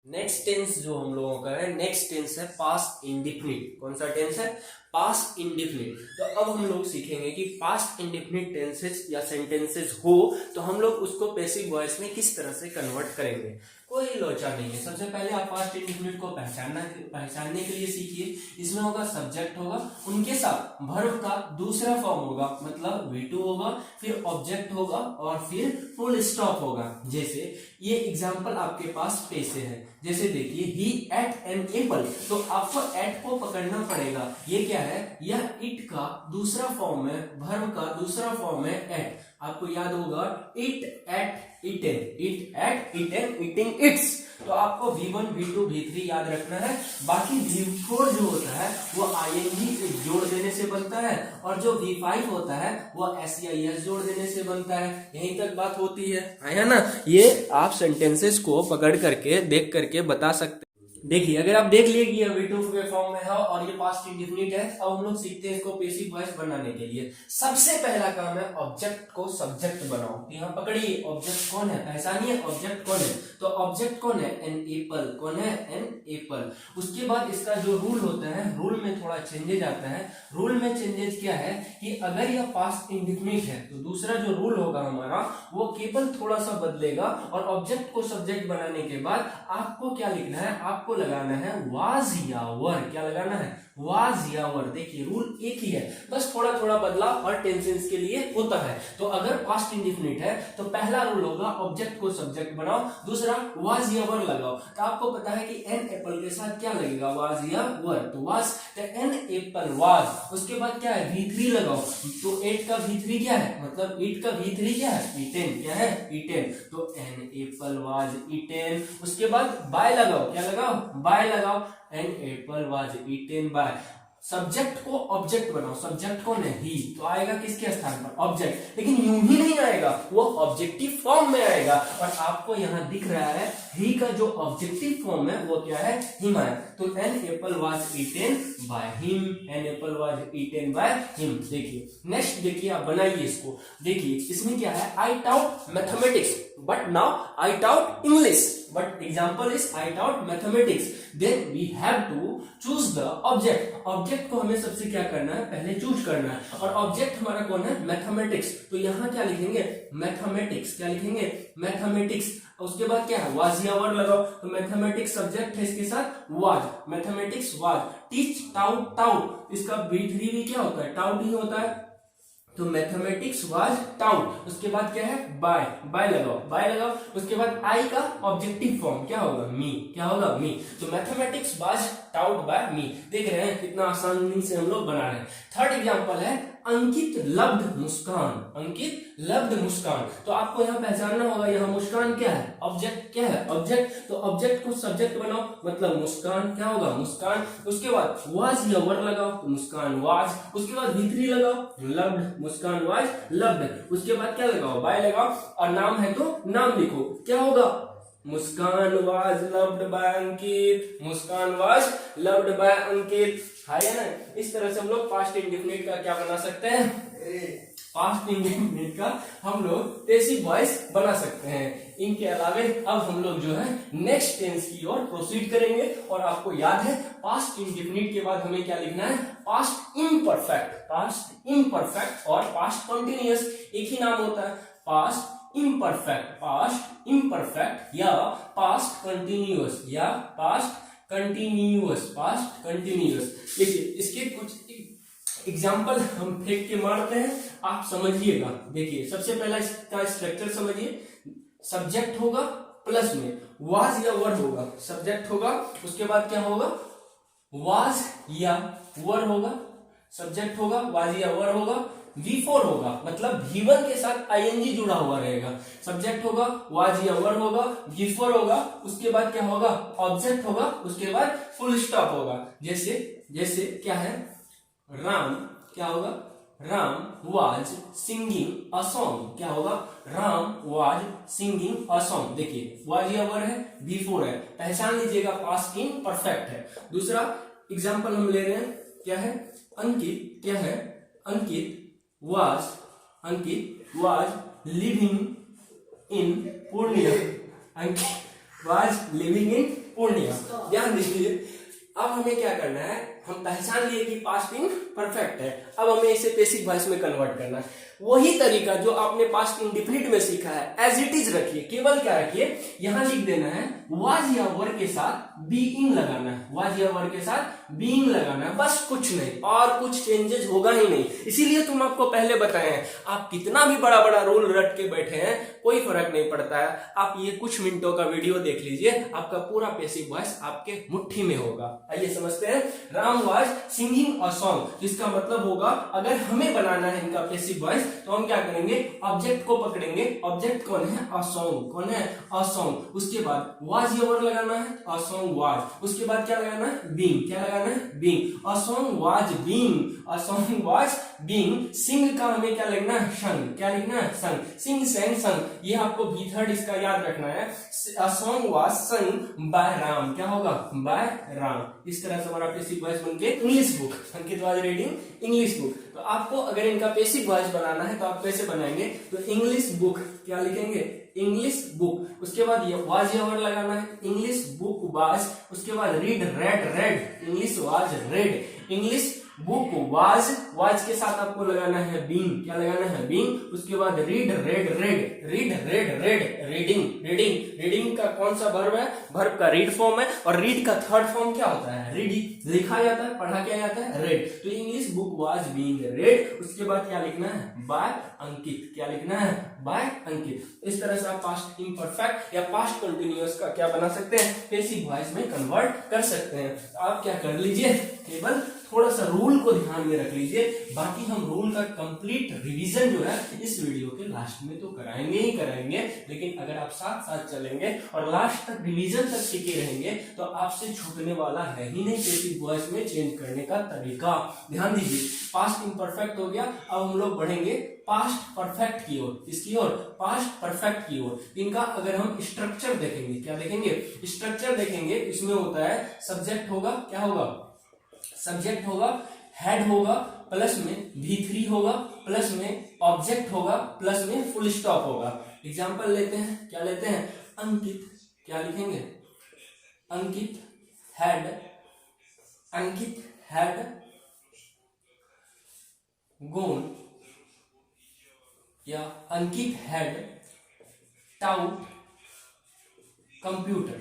Speaker 1: नेक्स्ट टेंस जो हम लोगों का है, नेक्स्ट टेंस है पास्ट इंडेफिनिट। कौन सा टेंस है, पास्ट इंडेफिनिट। तो अब हम लोग सीखेंगे कि पास्ट इंडेफिनिट टेंसेस या सेंटेंसेस हो तो हम लोग उसको पैसिव वॉइस में किस तरह से कन्वर्ट करेंगे। कोई लोचा नहीं है। सबसे पहले आप पास्ट इंडेफिनिट को पहचानने के लिए सीखिए। इसमें होगा सब्जेक्ट होगा, उनके साथ वर्ब का दूसरा फॉर्म होगा, मतलब V2 होगा, फिर ऑब्जेक्ट होगा और फिर फुल स्टॉप होगा। जैसे ये एग्जाम्पल आपके पास पैसे है, जैसे देखिए ही एट एन एप्पल, तो आपको एट को पकड़ना पड़ेगा। ये क्या है, यह इट का दूसरा फॉर्म है, वर्ब का दूसरा फॉर्म है एट। आपको याद होगा it at eaten, it at eaten, eating it's. तो आपको V1 V2 V3 याद रखना है। बाकी V4 जो होता है वो ing जोड़ देने से बनता है, और जो V5 होता है वो SEIS जोड़ देने से बनता है। यहीं तक बात होती है ना। ये आप सेंटेंसेस को पकड़ करके देख करके बता सकते हैं। देखिए अगर आप देख लिए कि ये V2 के फॉर्म में है और ये पास्ट इंडेफिनिट है, अब हम लोग सीखते हैं इसको पैसिव वॉइस बनाने के लिए। सबसे पहला काम है ऑब्जेक्ट को सब्जेक्ट बनाओ। यहाँ पकड़िए, ऑब्जेक्ट कौन है, पहचानिए ऑब्जेक्ट कौन है। तो ऑब्जेक्ट कौन है, एन एप्पल। कौन है, एन एप्पल। उसके बाद इसका जो रूल होता है, रूल में थोड़ा चेंजेज आता है। रूल में चेंजेज क्या है कि अगर यह पास्ट इंडेफिनिट है तो दूसरा जो रूल होगा हमारा वो केवल थोड़ा सा बदलेगा, और ऑब्जेक्ट को सब्जेक्ट बनाने के बाद आपको क्या लिखना है, आपको लगाना है वाज या वर। क्या लगाना है, वाज या वर। देखिए रूल एक ही है, बस थोड़ा थोड़ा बदलाव हर टेंसेस के लिए होता है। तो अगर पास्ट इंडेफिनिट है तो पहला रूल होगा ऑब्जेक्ट को सब्जेक्ट बनाओ, दूसरा वाज या वर लगाओ। तो आपको पता है कि एन एप्पल के साथ क्या लगेगा, वाज या वर। तो वाज, तो एन एप्पल वाज। उसके बाद क्या है, V3 लगाओ। तो 8 का V3 क्या है, मतलब 8 का V3 क्या है, ईटेन। क्या है, ईटेन। तो एन एप्पल वाज ईटेन। उसके बाद बाय लगाओ। क्या लगाओ, बाय लगाओ। An apple was eaten by. Subject को ऑब्जेक्ट बनाओ, सब्जेक्ट को नहीं, तो आएगा किसके स्थान पर, ऑब्जेक्ट। लेकिन यूं ही नहीं आएगा, वो ऑब्जेक्टिव फॉर्म में आएगा। और आपको यहाँ दिख रहा है ही का जो ऑब्जेक्टिव फॉर्म है वो क्या है, हिम है। तो an apple was eaten by him, an apple was eaten by him. देखिए नेक्स्ट, देखिए आप बनाइए इसको। देखिए इसमें क्या है, I taught mathematics but now I taught English, but example is I taught mathematics, then we have to choose the object। Object को हमें सबसे क्या करना है, पहले चूज करना है। और ऑब्जेक्ट हमारा कौन है, मैथमेटिक्स। तो यहाँ क्या लिखेंगे, मैथमेटिक्स। क्या लिखेंगे, मैथमेटिक्स। उसके बाद क्या है, वाज या वर लगाओ। तो मैथमेटिक्स सब्जेक्ट है, इसके साथ was, mathematics was. Teach taut, taut इसका B3 भी क्या होता है, टाउट ही होता है। तो मैथमेटिक्स वाज टाउट। उसके बाद क्या है, बाय, बाय लगाओ, बाय लगाओ। उसके बाद आई का ऑब्जेक्टिव फॉर्म क्या होगा, मी। क्या होगा, मी। तो मैथमेटिक्स वाज टाउट बाय मी। देख रहे हैं कितना आसानी से हम लोग बना रहे हैं। थर्ड एग्जांपल है अंकित लब्ध मुस्कान, अंकित लब्ध मुस्कान। तो आपको यहाँ पहचानना होगा, यहाँ मुस्कान क्या है, ऑब्जेक्ट। क्या है, ऑब्जेक्ट। तो ऑब्जेक्ट को सब्जेक्ट बनाओ, मतलब मुस्कान क्या होगा, मुस्कान। उसके बाद वाज या वर लगाओ, तो मुस्कान वाज। उसके बाद V3 लगाओ, लब्ध, मुस्कान वाज लब्ध। उसके बाद क्या लगाओ, बाय लगाओ। और नाम है तो नाम लिखो, क्या होगा, Muskan was loved by Ankit, Muskan was loved by Ankit. है ना। इस तरह से हम लोग पास्ट इंडेफिनिट का क्या बना सकते हैं, पास्ट इंडेफिनिट का हम लोग पैसिव वॉइस बना सकते हैं। इनके अलावे अब हम लोग जो है नेक्स्ट टेंस की ओर प्रोसीड करेंगे। और आपको याद है पास्ट इंडेफिनिट के बाद हमें क्या लिखना है, पास्ट इम्परफेक्ट, पास्ट इम्परफेक्ट और पास्ट कंटिन्यूअस एक ही नाम होता है, पास्ट इम्परफेक्ट, पास्ट इम्परफेक्ट या पास्ट कंटिन्यूअस, या पास्ट कंटिन्यूअस, पास्ट कंटिन्यूअस। देखिए इसके कुछ एग्जाम्पल हम फेंक के मारते हैं, आप समझिएगा। देखिए सबसे पहला इसका स्ट्रक्चर समझिए। सब्जेक्ट होगा प्लस में वाज या वर होगा, सब्जेक्ट होगा। उसके बाद क्या होगा, वाज या वर होगा, सब्जेक्ट होगा, वाज या वर होगा। V4 होगा, मतलब V1 के साथ ING जुड़ा हुआ रहेगा। सब्जेक्ट होगा, वाज या वर होगा, V4 होगा। उसके बाद क्या होगा, ऑब्जेक्ट होगा। उसके बाद फुल स्टॉप होगा। जैसे जैसे क्या है, राम क्या होगा, Ram was singing a song. क्या होगा, Ram was singing a song. देखिए वाज या वर है, V4 है, पहचान लीजिएगा पास्ट इन परफेक्ट है। दूसरा एग्जांपल हम ले रहे हैं, क्या है, अंकित। क्या है, Ankit was living in Purnia, Ankit was living in Purnia. ध्यान दीजिए, अब हमें क्या करना है, हम पहचान लिए कि पास्ट इन परफेक्ट है। अब हमें इसे पैसिव वॉइस में कन्वर्ट करना है। वही तरीका जो आपने पास्ट इंडेफिनिट में सीखा है, एज इट इज रखिए। केवल क्या रखिए, यहां लिख देना है वाज या वर के साथ बीइंग लगाना है, वाज या वर के साथ बीइंग लगाना है, बस कुछ नहीं, और कुछ चेंजेस होगा ही नहीं। इसीलिए तुम आपको पहले बताए हैं, आप कितना भी बड़ा बड़ा रूल रट के बैठे हैं कोई फर्क नहीं पड़ता है। आप ये कुछ मिनटों का वीडियो देख लीजिए, आपका पूरा पैसिव वॉइस आपके मुट्ठी में होगा। आइए समझते हैं। Ram was singing a song, जिसका मतलब होगा अगर हमें बनाना है इनका पैसिव वॉइस तो हम क्या करेंगे, ऑब्जेक्ट को पकड़ेंगे। ऑब्जेक्ट कौन है, अ सॉन्ग। कौन है, अ सॉन्ग। उसके बाद वाज या वर लगाना है, अ सॉन्ग वाज। उसके बाद क्या लगाना है, बीइंग। क्या लगाना है, being. A song was being, a song was being. Sing का हमें क्या लिखना है, संग। क्या लिखना है, संग। सिंग संग संग, ये आपको B3 इसका याद रखना है। अ song was sung by Ram. क्या होगा, बाय राम। इस तरह से हमारा पैसिव वॉइस बनके English book, Ankit was reading English book. तो आपको अगर इनका पैसिव वॉइस बनाना है तो आप कैसे बनाएंगे, तो इंग्लिश बुक क्या लिखेंगे, इंग्लिश बुक। उसके बाद ये वाज या वर लगाना है, इंग्लिश बुक वाज। उसके बाद read red red, English was red. English book was, was के साथ आपको लगाना है बीइंग। क्या लगाना है, बीइंग। उसके बाद read red red, read red red, reading reading. Reading का कौन सा वर्ब है, वर्ब का रीड फॉर्म है। और रीड का थर्ड फॉर्म क्या होता है, रीडिंग। लिखा जाता है, पढ़ा क्या जाता है, रेड। तो English book was being red. उसके बाद क्या लिखना है, बाय अंकित। क्या लिखना है, बाय अंकित। इस तरह से आप पास्ट इम्परफेक्ट या पास्ट कंटिन्यूअस का क्या बना सकते हैं, पैसिव वॉइस में कन्वर्ट कर सकते हैं। आप क्या कर लीजिए, केवल थोड़ा सा रूल को ध्यान में रख लीजिए। बाकी हम रूल का कंप्लीट रिवीजन जो है इस वीडियो के लास्ट में तो कराएंगे ही कराएंगे, लेकिन अगर आप साथ साथ चलेंगे और लास्ट तक रिवीजन तक टिके रहेंगे तो आपसे छूटने वाला है ही नहीं पैसिव वॉइस में चेंज करने का तरीका। ध्यान दीजिए, पास्ट इम्परफेक्ट हो गया, अब हम लोग बढ़ेंगे पास्ट परफेक्ट की ओर। इसकी ओर, पास्ट परफेक्ट की ओर। इनका अगर हम स्ट्रक्चर देखेंगे, क्या देखेंगे, स्ट्रक्चर देखेंगे, इसमें होता है सब्जेक्ट होगा, क्या होगा, सब्जेक्ट होगा, हेड होगा, प्लस में V3 होगा, प्लस में ऑब्जेक्ट होगा, प्लस में फुल स्टॉप होगा। एग्जांपल लेते हैं, क्या लेते हैं, अंकित, क्या लिखेंगे, अंकित हैड, अंकित हैड गोन, या Ankit had taught computer,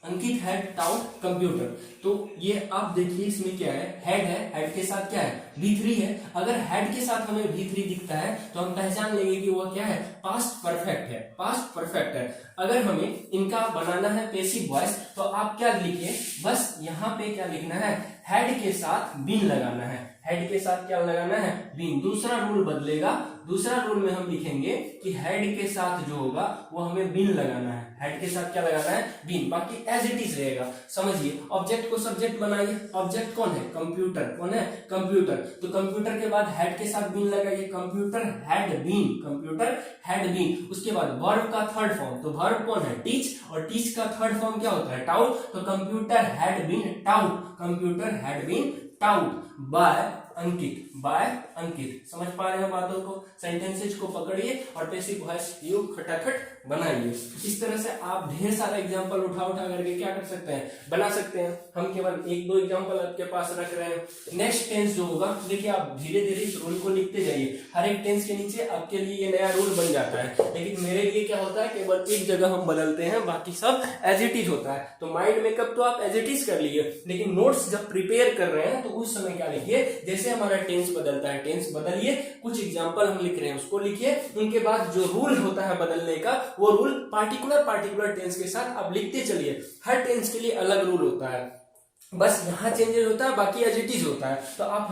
Speaker 1: Ankit had taught computer. तो ये आप देखिए इसमें क्या है, हेड है, हेड के साथ क्या है, V3 है। अगर हेड के साथ हमें V3 दिखता है तो हम पहचान लेंगे कि वो क्या है, पास्ट परफेक्ट है, पास्ट परफेक्ट है। अगर हमें इनका बनाना है पैसिव वॉइस तो आप क्या लिखिए, बस यहाँ पे क्या लिखना है, हेड के साथ बीन लगाना है, हेड के साथ क्या लगाना है, बीन। दूसरा रूल बदलेगा, दूसरा रूल में हम लिखेंगे कि हेड के साथ जो होगा वो हमें बीन लगाना है, हेड के साथ क्या लगाना है, बीन। बाकी एज इट इज रहेगा। समझिए, ऑब्जेक्ट को सब्जेक्ट बनाइए, ऑब्जेक्ट कौन है, कंप्यूटर, कौन है, कंप्यूटर। तो कंप्यूटर के बाद हेड के साथ बीन लगाइए, computer had been, computer had been. उसके बाद वर्ब का थर्ड फॉर्म, तो वर्ब कौन है, टीच, और टीच का थर्ड फॉर्म क्या होता है, टाउट। तो computer had been taught, computer had been taught by Ankit, by Ankit. समझ पा रहे हैं बातों को, सेंटेंसेज को पकड़िए और पैसिव वॉइस यू खटाखट बनाइए। इस तरह से आप ढेर सारा एग्जांपल उठा करके क्या कर सकते हैं, बना सकते हैं। हम केवल एक दो एग्जांपल आपके पास रख रहे हैं। नेक्स्ट टेंस जो होगा, देखिए आप धीरे धीरे इस रूल को लिखते जाइए, हर एक टेंस के नीचे आपके लिए ये नया रूल बन जाता है। लेकिन मेरे लिए क्या होता है, केवल एक जगह हम बदलते हैं, बाकी सब एज इट इज होता है। तो माइंड मेकअप तो आप एज इट इज कर लीजिए, लेकिन नोट्स जब प्रिपेयर कर रहे हैं तो उस समय क्या लिखिए, जैसे हमारा टेंस बदलता है, टेंस बदलिए, कुछ एग्जांपल हम लिख रहे हैं उसको लिखिए, उनके बाद जो रूल होता है बदलने का, वो रूल पार्टिकुलर टेंस के साथ आप लिखते चलिए। हर टेंस के लिए अलग रूल होता है, बस यहाँ चेंजेस होता है, बाकी एज इट इज होता है। तो आप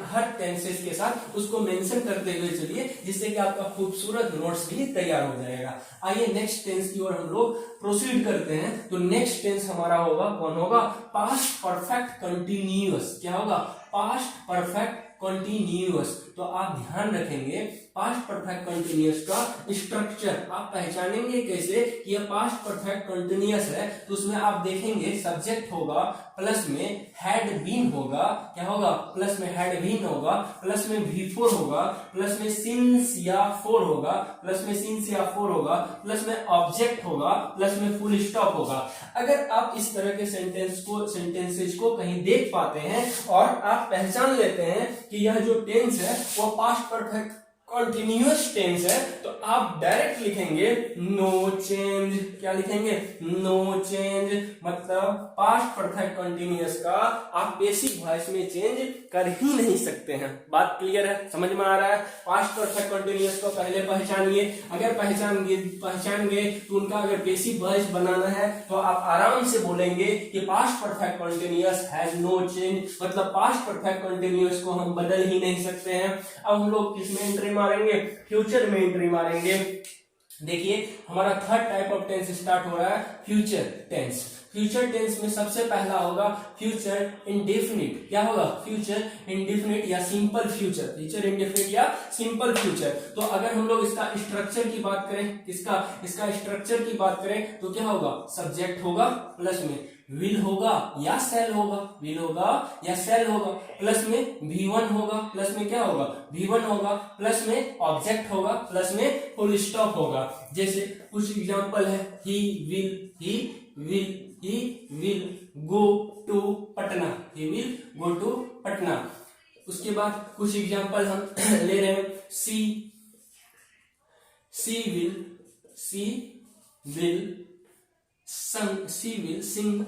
Speaker 1: हर टेंसेस के साथ उसको मेंशन करते हुए चलिए, जिससे कि आपका खूबसूरत नोट्स भी तैयार हो जाएगा। आइए नेक्स्ट टेंस की ओर हम लोग प्रोसीड करते हैं। तो नेक्स्ट टेंस हमारा होगा, कौन होगा, पास्ट परफेक्ट कंटिन्यूअस। क्या होगा, पास्ट परफेक्ट कंटिन्यूअस। तो आप ध्यान रखेंगे, पास्ट परफेक्ट कंटिन्यूअस का स्ट्रक्चर आप पहचानेंगे कैसे कि यह पास्ट परफेक्ट कंटिन्यूअस है। तो उसमें आप देखेंगे सब्जेक्ट होगा, प्लस में हैड बीन होगा, क्या होगा, प्लस में हैड बीन होगा, प्लस में V4 होगा, प्लस में सिंस या फोर होगा, प्लस में सिंस या फोर होगा, प्लस में ऑब्जेक्ट होगा, प्लस में फुल स्टॉप होगा। अगर आप इस तरह के सेंटेंसेज को कहीं देख पाते हैं और आप पहचान लेते हैं कि यह जो टेंस है वो पास्ट परफेक्ट कंटिन्यूअस टेंस है, तो आप डायरेक्ट लिखेंगे नो चेंज। क्या लिखेंगे, नो चेंज। मतलब पास्ट परफेक्ट कंटिन्यूअस का आप पैसिव वॉइस में चेंज कर ही नहीं सकते हैं। बात क्लियर है, समझ में आ रहा है। पास्ट परफेक्ट कंटिन्यूअस को पहले पहचानिए, अगर पहचान गए तो उनका अगर पैसिव वॉइस बनाना है तो आप आराम से बोलेंगे कि past perfect continuous has no change. मतलब पास्ट परफेक्ट कंटिन्यूअस को हम बदल ही नहीं सकते हैं। अब हम लोग किसमें एंट्री मारेंगे, फ्यूचर में एंट्री मारेंगे। देखिए हमारा third type of tense start हो रहा है, फ्यूचर टेंस। फ्यूचर टेंस में सबसे पहला होगा फ्यूचर इंडेफिनिट। क्या होगा, फ्यूचर इंडेफिनिट या सिंपल फ्यूचर, फ्यूचर इंडेफिनिट या सिंपल फ्यूचर। तो अगर हम लोग इसका स्ट्रक्चर की बात करें, इसका स्ट्रक्चर की बात करें तो क्या होगा, सब्जेक्ट होगा, प्लस में विल होगा या सेल होगा, विल होगा या सेल होगा, प्लस में V1 होगा, प्लस में क्या होगा, V1 होगा, प्लस में ऑब्जेक्ट होगा, प्लस में फुल स्टॉप होगा। जैसे कुछ एग्जांपल है, he will go to Patna, he will go to Patna. उसके बाद कुछ एग्जांपल हम ले रहे हैं, she will sing song, she will sing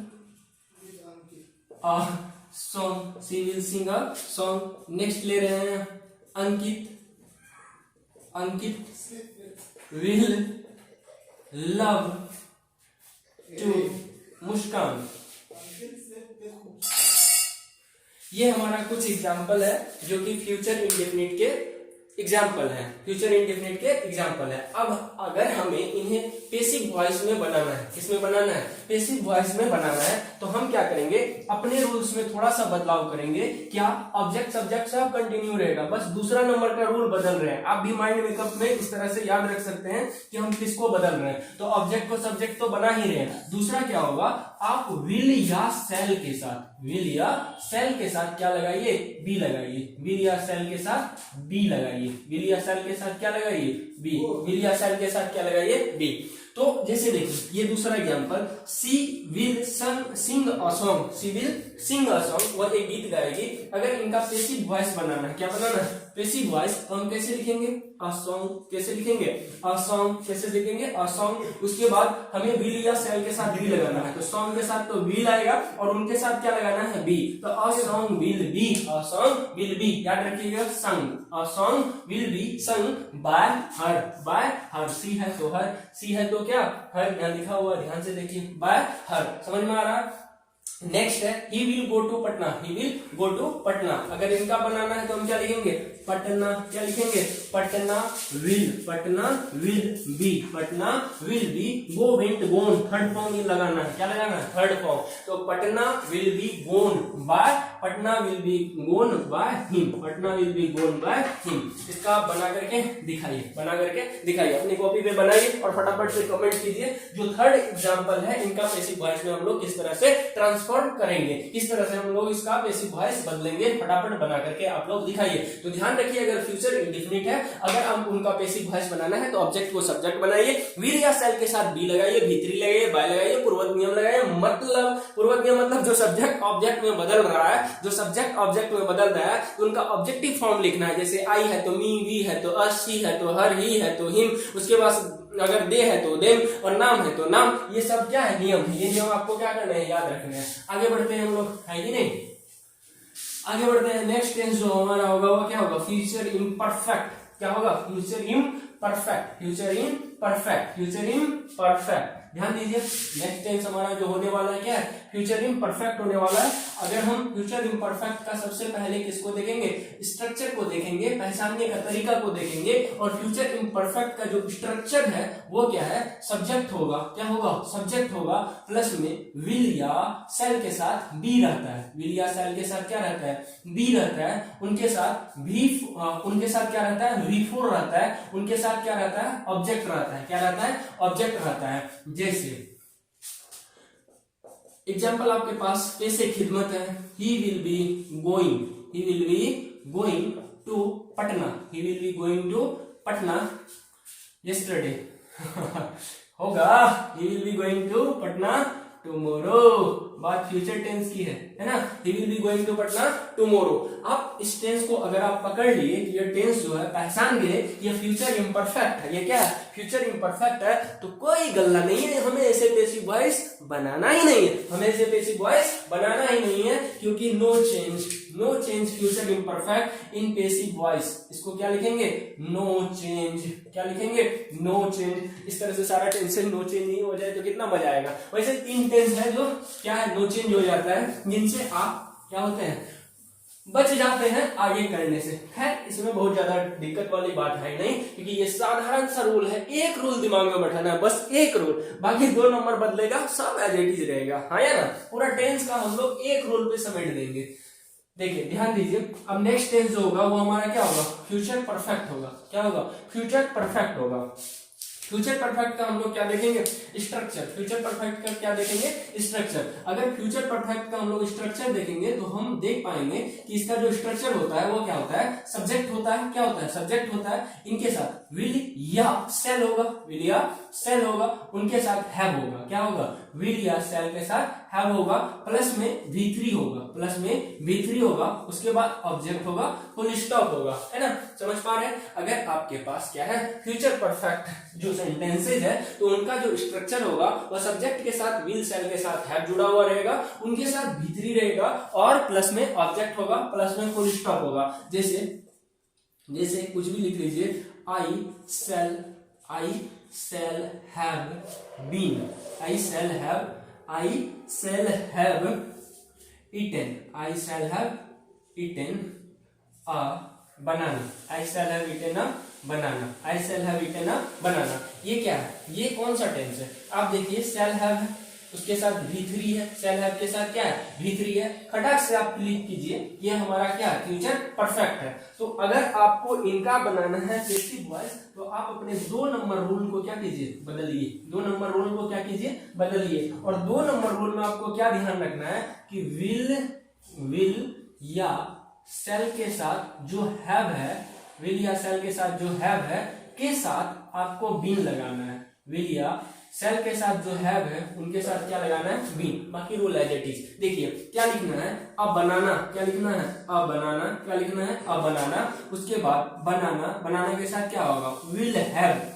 Speaker 1: a song. Next ले रहे हैं Ankit will love to Muskan, ये हमारा कुछ एग्जाम्पल है जो कि फ्यूचर इंडेफिनिट के एग्जाम्पल है, फ्यूचर इंडेफिनिट के एग्जाम्पल है। अब अगर हमें इन्हें पेसिव वॉइस में बनाना है, किसमें बनाना है, पेसिव वॉइस में बनाना है, तो हम क्या करेंगे, अपने रूल्स में थोड़ा सा बदलाव करेंगे। क्या, ऑब्जेक्ट सब्जेक्ट सब कंटिन्यू रहेगा, बस दूसरा नंबर का रूल बदल रहे हैं। आप भी माइंड मेकअप में इस तरह से याद रख सकते हैं कि हम किसको बदल रहे हैं। तो ऑब्जेक्ट को सब्जेक्ट तो बना ही रहे हैं, दूसरा क्या होगा, आप विल या सेल के साथ, विल या सेल के साथ क्या लगाइए, बी लगाइए, विल या सेल के साथ बी लगाइए, विल या सेल के साथ क्या लगाइए, बी, विल या सेल के साथ क्या लगाइए, बी। तो जैसे देखिए ये दूसरा example, she will sing a song, she will sing a song, वो एक गीत गाएगी। अगर इनका पेसिव वॉइस बनाना है, क्या बनाना है, पेसिव वॉइस, तो हम कैसे लिखेंगे, अ सॉन्ग, कैसे लिखेंगे, अ सॉन्ग, कैसे लिखेंगे, अ सॉन्ग। उसके बाद हमें विल या सेल के साथ बी लगाना है, तो सॉन्ग के साथ तो विल आएगा और उनके साथ क्या लगाना है, बी। तो a song will be, a song will be, याद रखिएगा, sung, a song will be sung by her, by her, she है तो हर, सी है तो क्या, हर, यहाँ लिखा हुआ ध्यान से देखिए, बाय हर, समझ में आ रहा है। नेक्स्ट है he will go to Patna, he will go to Patna. अगर इनका बनाना है तो हम क्या लिखेंगे, पटना, क्या लिखेंगे, Patna will, Patna will be, Patna will be, go went gone, third form ये लगाना है, क्या लगाना है, थर्ड फॉर्म। तो Patna will be gone by, Patna will be gone by him, Patna will be gone by him. इसका आप बना करके दिखाइए, बना करके दिखाइए, अपनी कॉपी पे बनाइए और फटाफट से कमेंट कीजिए। जो थर्ड एग्जांपल है इनका पेसिव वॉइस में हम लोग किस तरह से ट्रांसफॉर्म करेंगे, किस तरह से हम लोग इसका पेसिव वॉइस बदलेंगे, फटाफट बना करके आप लोग दिखाइए। तो ध्यान रखिए, अगर फ्यूचर इंडेफिनिट है, अगर हम उनका पेसिव वॉइस बनाना है तो ऑब्जेक्ट को सब्जेक्ट बनाइए, विल या सेल के साथ बी लगाइए, भीतरी लगाइए, बाय लगाइए, पूर्वक नियम लगाइए। मतलब पूर्वक नियम मतलब जो सब्जेक्ट ऑब्जेक्ट में बदल रहा है, जो सब्जेक्ट ऑब्जेक्ट में बदल रहा है, तो उनका ऑब्जेक्टिव फॉर्म लिखना है। जैसे आई है तो मी, वी है तो अस, शी है तो हर, ही है तो हिम, उसके बाद अगर दे है तो देम और नाम है तो नाम। ये सब क्या है, नियम है, ये नियम आपको क्या करना है, याद रखना है। आगे बढ़ते हैं हम लोग, है कि नहीं, आगे बढ़ते हैं। नेक्स्ट टेंस जो हमारा होगा वो क्या होगा, फ्यूचर इम्परफेक्ट। क्या होगा, future imperfect, future imperfect, future imperfect. ध्यान दीजिए, नेक्स्ट टेंस हमारा जो होने वाला है क्या है, फ्यूचर इम्परफेक्ट होने वाला है। अगर हम फ्यूचर इम्परफेक्ट का सबसे पहले किसको देखेंगे, स्ट्रक्चर को देखेंगे, पहचानने का तरीका को देखेंगे। और फ्यूचर इम्परफेक्ट का जो स्ट्रक्चर है वो क्या है, सब्जेक्ट होगा, क्या होगा, सब्जेक्ट होगा, प्लस में विल या सेल के साथ बी रहता है, विल या सेल के साथ क्या रहता है, बी रहता है, उनके साथ भी, उनके साथ क्या रहता है, V4 रहता है, उनके साथ क्या रहता है, ऑब्जेक्ट रहता है, क्या रहता है, ऑब्जेक्ट रहता है। जैसे एग्जाम्पल आपके पास पैसे खिदमत है, he will be going, he will be going to Patna, he will be going to Patna yesterday होगा, he will be going to Patna tomorrow, बात फ्यूचर टेंस की है ना, he will be going to Patna tomorrow. आप इस टेंस को अगर आप पकड़ लिए कि ये टेंस जो है, पहचान गए ये फ्यूचर इम्परफेक्ट है, ये क्या है, फ्यूचर इम्परफेक्ट है, तो कोई गल्ला नहीं है, हमें ऐसे पेसिव वॉइस बनाना ही नहीं है, हमें ऐसे पेसिव वॉइस बनाना ही नहीं है, क्योंकि नो चेंज फ्यूचर इम्परफेक्ट इन पेसिव वॉइस। इसको क्या लिखेंगे, नो चेंज, क्या लिखेंगे, नो चेंज। इस तरह से सारा टेंशन नो चेंज नहीं हो जाए तो कितना मजा आएगा। वैसे 3 टेंस है जो क्या है, नो चेंज हो जाता है, जिनसे आप क्या होते हैं, बच जाते हैं आगे करने से। खैर इसमें बहुत ज्यादा दिक्कत वाली बात है नहीं, क्योंकि ये साधारण सा रूल है, एक रूल दिमाग में बैठाना है, बस एक रूल, बाकी 2 नंबर बदलेगा, सब एज इट इज रहेगा, हाँ या ना। पूरा टेंस का हम लोग एक रूल पे समेट देंगे। देखिए ध्यान दीजिए, अब नेक्स्ट टेंस जो होगा वो हमारा क्या होगा, फ्यूचर परफेक्ट होगा, क्या होगा, फ्यूचर परफेक्ट होगा। फ्यूचर परफेक्ट का हम लोग क्या देखेंगे, स्ट्रक्चर, फ्यूचर परफेक्ट का क्या देखेंगे, स्ट्रक्चर। अगर फ्यूचर परफेक्ट का हम लोग स्ट्रक्चर देखेंगे तो हम देख पाएंगे कि इसका जो स्ट्रक्चर होता है वो क्या होता है, सब्जेक्ट होता है, क्या होता है, सब्जेक्ट होता है, इनके साथ विल या सेल होगा, विल या सेल होगा, उनके साथ हैव होगा, क्या होगा, विल या सेल के साथ हैव होगा, प्लस में V3 होगा, प्लस में V3 होगा, उसके बाद ऑब्जेक्ट होगा, फुल स्टॉप होगा, है ना, समझ पा रहे हैं। अगर आपके पास क्या है, फ्यूचर परफेक्ट जो सेंटेंसेज है, तो उनका जो स्ट्रक्चर होगा वह सब्जेक्ट के साथ विल सेल के साथ हैव जुड़ा हुआ रहेगा, उनके साथ V3 रहेगा और प्लस में ऑब्जेक्ट होगा, प्लस में फुल स्टॉप होगा। जैसे कुछ भी लिख लीजिए, आई shall have been, I shall have eaten, I shall have eaten a banana. I shall have eaten a banana. I shall have eaten a banana. ये क्या है? ये कौन सा टेंस है? आप देखिए shall have है, उसके साथ V3 है, shall have के साथ क्या है? V3 है। खटाक से आप क्लिक कीजिए, ये हमारा क्या है? फ्यूचर परफेक्ट है। तो अगर आपको इनका बनाना है पैसिव वॉइस, तो आप अपने 2 नंबर रूल को क्या कीजिए? बदलिए। 2 नंबर रूल को क्या कीजिए? बदलिए। और 2 नंबर रूल में आपको क्या ध्यान रखना है कि विल या सेल के साथ जो हैव है, विल या सेल के साथ जो हैव है के साथ आपको बीन लगाना है। विल या सेल के साथ जो हैव है उनके साथ क्या लगाना है? बीन। बाकी रूल एज इट इज। देखिए क्या लिखना है? अ बनाना। क्या लिखना है? अ बनाना। क्या लिखना है? अ बनाना। उसके बाद बनाना के साथ क्या होगा? Will have.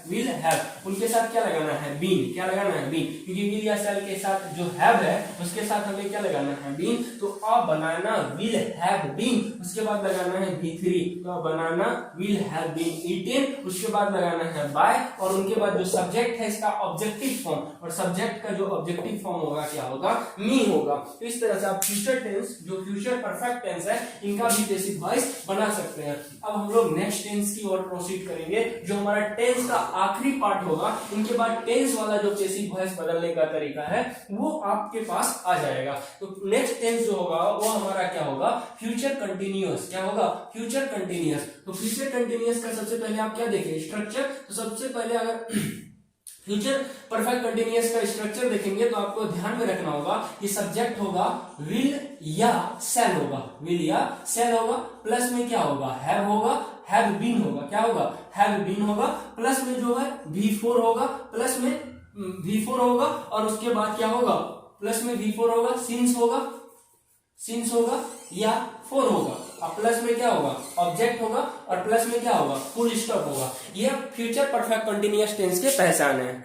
Speaker 1: उनके साथ क्या लगाना है? बीन। क्या लगाना है? बीन। क्योंकि विल या सेल के साथ जो हैव है उसके साथ हमें क्या लगाना है? बीन। तो अ बनाना विल हैव बीन। उसके बाद लगाना है V3। तो अ बनाना विल हैव बीन ईटेन। उसके बाद लगाना है बाय, और उनके बाद जो सब्जेक्ट है इसका ऑब्जेक्टिव फॉर्म, और सब्जेक्ट का जो ऑब्जेक्टिव फॉर्म होगा क्या होगा? मी होगा। तो इस तरह से आप फ्यूचर टेंस, जो फ्यूचर परफेक्ट टेंस है, इनका भी पैसिव वॉइस बना सकते हैं। अब हम लोग नेक्स्ट टेंस की ओर प्रोसीड करेंगे, जो हमारा टेंस का आखिरी पार्ट होगा। इनके बाद टेंस वाला जो पैसिव वॉइस बदलने का तरीका है वो आपके पास आ जाएगा। तो नेक्स्ट टेंस जो होगा वो हमारा क्या होगा? Future continuous. क्या होगा? Future continuous. तो फ्यूचर कंटिन्यूअस का सबसे पहले आप क्या देखेंगे? स्ट्रक्चर। तो सबसे पहले अगर फ्यूचर परफेक्ट कंटिन्यूअस का स्ट्रक्चर देखेंगे तो आपको ध्यान में रखना होगा कि सब्जेक्ट होगा विल या सेल होगा। विल या सेल होगा, प्लस में क्या होगा? हैव होगा, हैव बीन होगा। क्या होगा? हैव बीन होगा। प्लस में जो है V4 होगा, प्लस में V4 होगा, और उसके बाद क्या होगा? प्लस में V4 होगा, सिंस होगा या 4 होगा, और प्लस में क्या होगा? ऑब्जेक्ट होगा, और प्लस में क्या होगा? फुल स्टॉप होगा। ये फ्यूचर परफेक्ट कंटिन्यूअस टेंस के पहचान है।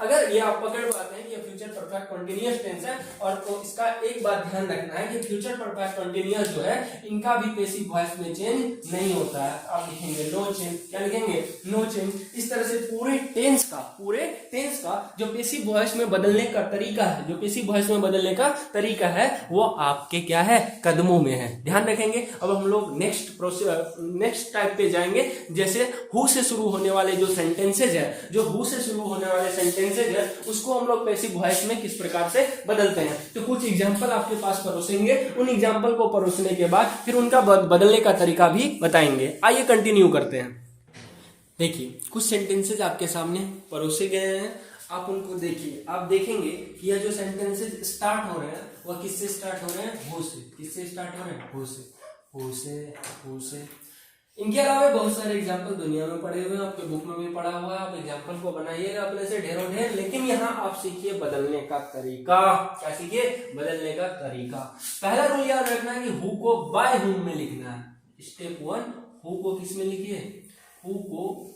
Speaker 1: अगर ये आप पकड़ पाते हैं कि फ्यूचर परफेक्ट कंटिन्यूअस टेंस है, और तो इसका एक बात ध्यान रखना है कि फ्यूचर परफेक्ट कंटिन्यूअस जो है इनका भी पैसिव वॉइस में चेंज नहीं होता है। आप लिखेंगे नो चेंज। क्या लिखेंगे? No change. इस तरह से पूरे टेंस का जो पैसिव वॉइस में बदलने का तरीका है, जो पैसिव वॉइस में बदलने का तरीका है वो आपके क्या है? कदमों में है। ध्यान रखेंगे। अब हम लोग नेक्स्ट टाइप पे जाएंगे। जैसे हु से शुरू होने वाले जो सेंटेंसेज है, उसको हम लोग पैसिव वॉइस में किस प्रकार से बदलते हैं। तो कुछ एग्जांपल आपके पास परोसेंगे, उन एग्जांपल को परोसने के बाद फिर उनका बदलने का तरीका भी बताएंगे। आइए कंटिन्यू करते हैं। देखिए कुछ सेंटेंसेज आपके सामने परोसे गए हैं, आप उनको देखिए। आप देखेंगे कि यह जो सेंटेंसेज स्टार्ट हो रहे हैं वह किससे स्टार्ट हो रहे हैं? हु से। किससे स्टार्ट हो रहे हैं? हु से। इनके अलावा बहुत सारे एग्जाम्पल दुनिया में पड़े हुए हैं, आपके बुक में भी पढ़ा हुआ है। आप एग्जाम्पल को बनाइएगा अपने से ढेरों ढेर, लेकिन यहाँ आप सीखिए बदलने का तरीका। क्या सीखिए? बदलने का तरीका। पहला रूल याद रखना है कि हु को बाय हुम में लिखना है। स्टेप 1, हु को किस में लिखिए? हु को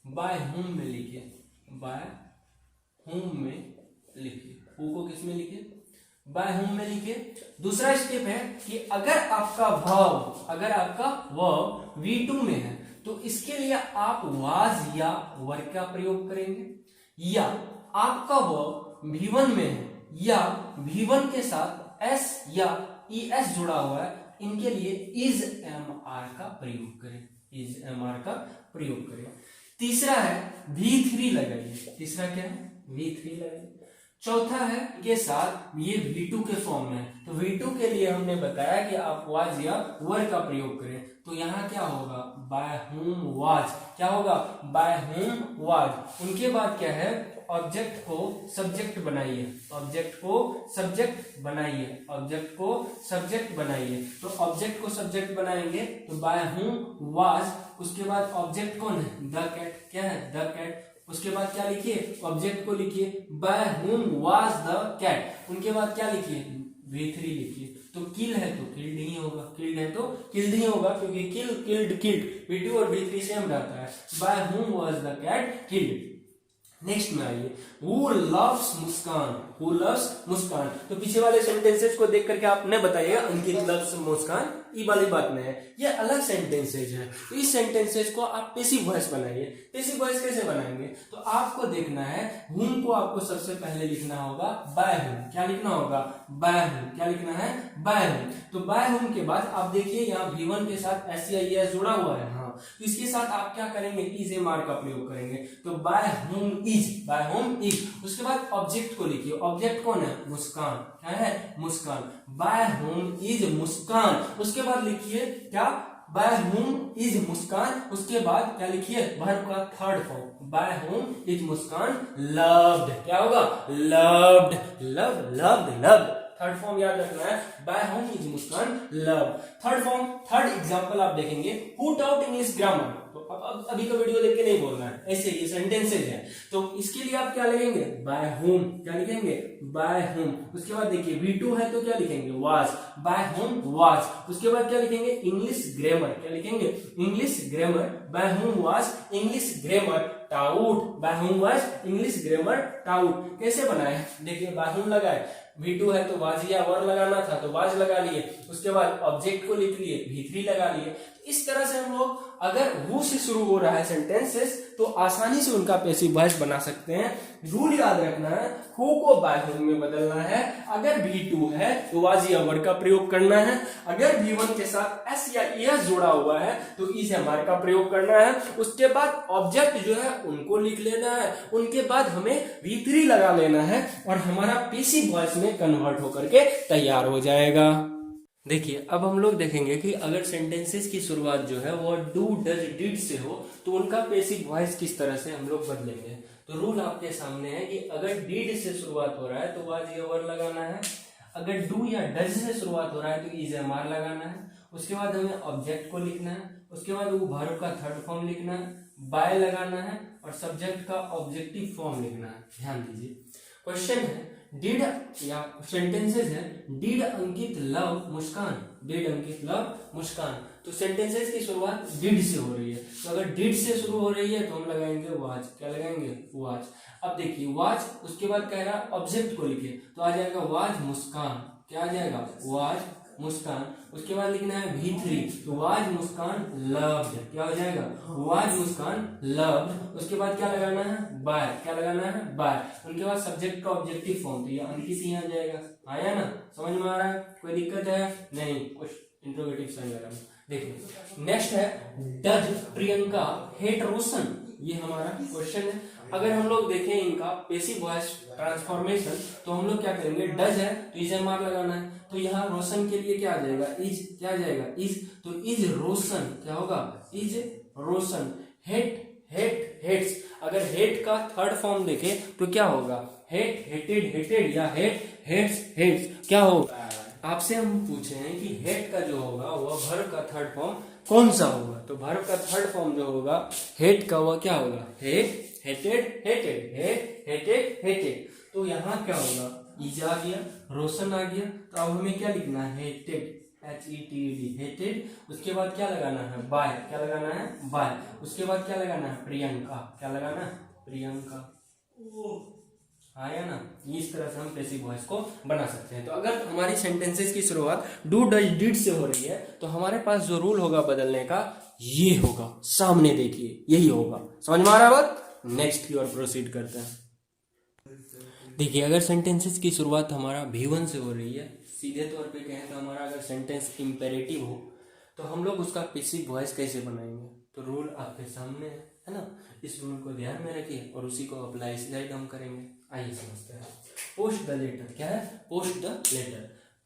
Speaker 1: बाय हुम में लिखिए। बाय हुम में लिखिए। हु को किस में लिखिए? बाय हुम में लिखिए। दूसरा स्टेप है कि अगर आपका वर्ब V2 में है तो इसके लिए आप वाज या वर का प्रयोग करेंगे, या आपका वर्ब V1 में है या V1 के साथ S या ES जुड़ा हुआ है, इनके लिए इज MR का प्रयोग करें। इज MR का प्रयोग करें। तीसरा है V3 लगाइए। तीसरा क्या है? V3 लगाइए। चौथा है के साथ ये V2 के फॉर्म में है, तो V2 के लिए हमने बताया कि आप वाज या वर का प्रयोग करें। तो यहाँ क्या होगा? Bye whom was. क्या होगा? Bye whom was. उनके बाद क्या है? ऑब्जेक्ट को सब्जेक्ट बनाइए। ऑब्जेक्ट को सब्जेक्ट बनाइए। तो ऑब्जेक्ट को सब्जेक्ट बनाएंगे तो बाय हुम वाज। उसके बाद ऑब्जेक्ट कौन है? The cat. क्या है? The cat. उसके बाद क्या लिखिए? ऑब्जेक्ट को लिखिए bye whom was the cat. उनके बाद क्या लिखिए? V3 लिखिए। तो किल है तो किल्ड ही होगा, किल्ड है तो किल्ड ही होगा, क्योंकि किल किल्ड V2 और V3 सेम रहता है। By whom was the cat killed. Next में आइए, Who loves Muskan. Who loves मुस्कान। तो पीछे वाले सेंटेंसेस को देख करके आपने बताइएगा अंकित लव्स मुस्कान ये वाली बात में है, ये अलग सेंटेंसेज है। तो इस सेंटेंसेज को आप पैसिव वॉइस बनाइए। पैसिव वॉइस कैसे बनाएंगे? तो आपको देखना है whom को आपको सबसे पहले लिखना होगा बाय whom। क्या लिखना होगा? बाय होम, क्या लिखना है, बाय होम। तो बाय होम के बाद आप देखिए यहाँ V1 के साथ SEIS जुड़ा हुआ है, हाँ, तो इसके साथ आप क्या करेंगे, इज ए मार का प्रयोग करेंगे। तो by whom is, by whom is. उसके बाद ऑब्जेक्ट को लिखिए, ऑब्जेक्ट कौन है, मुस्कान, क्या है, मुस्कान। बाय होम इज मुस्कान। उसके बाद लिखिए क्या, बाय होम इज मुस्कान। उसके बाद क्या लिखिए, वर्ब का third form, by whom is Muskan loved, क्या होगा, loved, love, loved, loved. Third form याद रखना है, by whom is Muskan love. Third form, third example आप देखेंगे, हु टॉट इंग्लिश ग्रामर। तो अब अभी का वीडियो देख के नहीं बोलना है, ऐसे ये सेंटेंसेज है। तो इसके लिए आप क्या लिखेंगे, बाय होम, क्या लिखेंगे, बाय होम। उसके बाद देखिए V2 है तो क्या लिखेंगे, वाज, बाय होम वाज। उसके बाद क्या लिखेंगे, इंग्लिश ग्रामर, क्या लिखेंगे, English grammar, by whom was English grammar taught, by whom was English grammar taught. कैसे बनाए, देखिए बाय होम लगाए, V2 है तो वाज या वर लगाना था तो वाज लगा लिए। उसके बाद ऑब्जेक्ट को लिख लिए, V3 लगा लिए। इस तरह से हम लोग अगर हु से शुरू हो रहा है सेंटेंसेस तो आसानी से उनका पैसिव वॉइस बना सकते हैं। रूल याद रखना है, हु को बाय होम में बदलना है, अगर V2 है तो वाज या वर का प्रयोग करना है, अगर V1 के साथ S या ES जुड़ा हुआ है तो इज या मार का प्रयोग करना है। उसके बाद ऑब्जेक्ट जो है उनको लिख लेना है, उनके बाद हमें V3 लगा लेना है और हमारा पैसिव वॉइस में कन्वर्ट होकर के तैयार हो जाएगा। देखिए अब हम लोग देखेंगे कि अगर सेंटेंसेस की शुरुआत जो है वो डू डज डिड से हो तो उनका पैसिव वॉइस किस तरह से हम लोग बदलेंगे। तो रूल आपके सामने है कि अगर डिड से शुरुआत हो रहा है तो वाज या वर लगाना है, अगर डू या डज से शुरुआत हो रहा है तो इज या मार लगाना है। उसके बाद हमें ऑब्जेक्ट को लिखना है, उसके बाद वो वर्ब का थर्ड फॉर्म लिखना है, बाय लगाना है और सब्जेक्ट का ऑब्जेक्टिव फॉर्म लिखना है। ध्यान दीजिए, क्वेश्चन है डिड या सेंटेंसेस है, did Ankit love Muskan, did Ankit love Muskan. तो सेंटेंसेस की शुरुआत डिड से हो रही है, तो अगर डिड से शुरू हो रही है तो हम लगाएंगे वाज, क्या लगाएंगे, वाज। अब देखिए वाज, उसके बाद कह रहा ऑब्जेक्ट को लिखे तो आ जाएगा वाज मुस्कान, क्या आ जाएगा, वाज मुस्कान। उसके बाद लिखना है V3 तो वाज मुस्कान लव्ड, क्या हो जाएगा, वाज मुस्कान लव्ड। उसके बाद क्या लगाना है, बाय, क्या लगाना है, बाय। उनके बाद सब्जेक्ट का ऑब्जेक्टिव फॉर्म, तो ये अंकित ही आ जाएगा। आया ना, समझ में आ रहा है, कोई दिक्कत है नहीं, कुछ इंट्रोगेटिव साइन लगा। देखिए नेक्स्ट है डज प्रियंका हेट रोशन, ये हमारा क्वेश्चन है। अगर हम लोग देखें इनका पैसिव वॉइस ट्रांसफॉर्मेशन तो हम लोग क्या करेंगे, डज है तो इज मार लगाना है, तो यहाँ रोशन के लिए क्या आ जाएगा, इज, क्या आ जाएगा, इज। तो इज रोशन, क्या होगा, is Roshan. Hate, hate, hates, अगर हेट का थर्ड फॉर्म देखे तो क्या होगा, हेट, हेटेड, हेटेड या हेट, हेट्स, हेट्स। क्या होगा, आपसे हम पूछे हैं कि हेट का जो होगा वह वर्ब का थर्ड फॉर्म कौन सा होगा। तो वर्ब का थर्ड फॉर्म जो होगा हेट का वह क्या होगा, hate, hated, hated, hate, hated, hated. तो यहाँ क्या होगा, इज आ गया, रोशन आ गया, तो अब हमें क्या लिखना है, हेटेड, HETED, हेटेड। उसके बाद क्या लगाना है, बाय, क्या लगाना है, बाय। उसके बाद क्या लगाना है, प्रियंका, क्या लगाना है, प्रियंका। आया ना, इस तरह से हम पैसिव वॉइस को बना सकते हैं। तो अगर हमारी सेंटेंसेस की शुरुआत डू डज डिड से हो रही है तो हमारे पास जो रूल होगा बदलने का ये होगा, सामने देखिए यही होगा। समझ में आ रहा है बात, नेक्स्ट की ओर प्रोसीड करते हैं। देखिए अगर सेंटेंसेस की शुरुआत हमारा V1 से हो रही है, सीधे तौर पे कहें तो हमारा अगर सेंटेंस इंपेरेटिव हो तो हम लोग उसका पैसिव वॉइस कैसे बनाएंगे। तो रूल आपके सामने है ना, इस रूल को ध्यान में रखिए और उसी को अप्लाई इस गाइड हम करेंगे। आइए समझते हैं। पोस्ट द लेटर, क्या है, पोस्ट द लेटर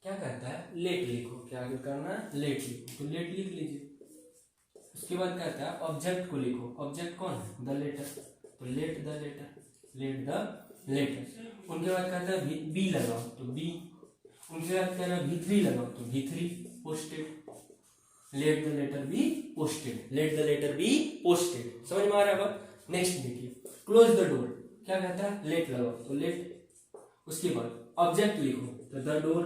Speaker 1: क्या कहता है, लेट लिखो, क्या आगे करना है, लेट लिखो, तो लेट लिख लीजिए। उसके बाद कहता है ऑब्जेक्ट को लिखो, ऑब्जेक्ट कौन है, द लेटर, तो let the letter, let the letter. उनके बाद कहता है बी लगाओ तो बी, उनके बाद कहना है V3 लगाओ तो V3 posted, let the letter be posted, let the letter be posted. समझ में आ रहा है बात। नेक्स्ट देखिए क्लोज द डोर, क्या कहता है, लेट लगाओ तो लेट। उसके बाद ऑब्जेक्ट लिखो तो द डोर,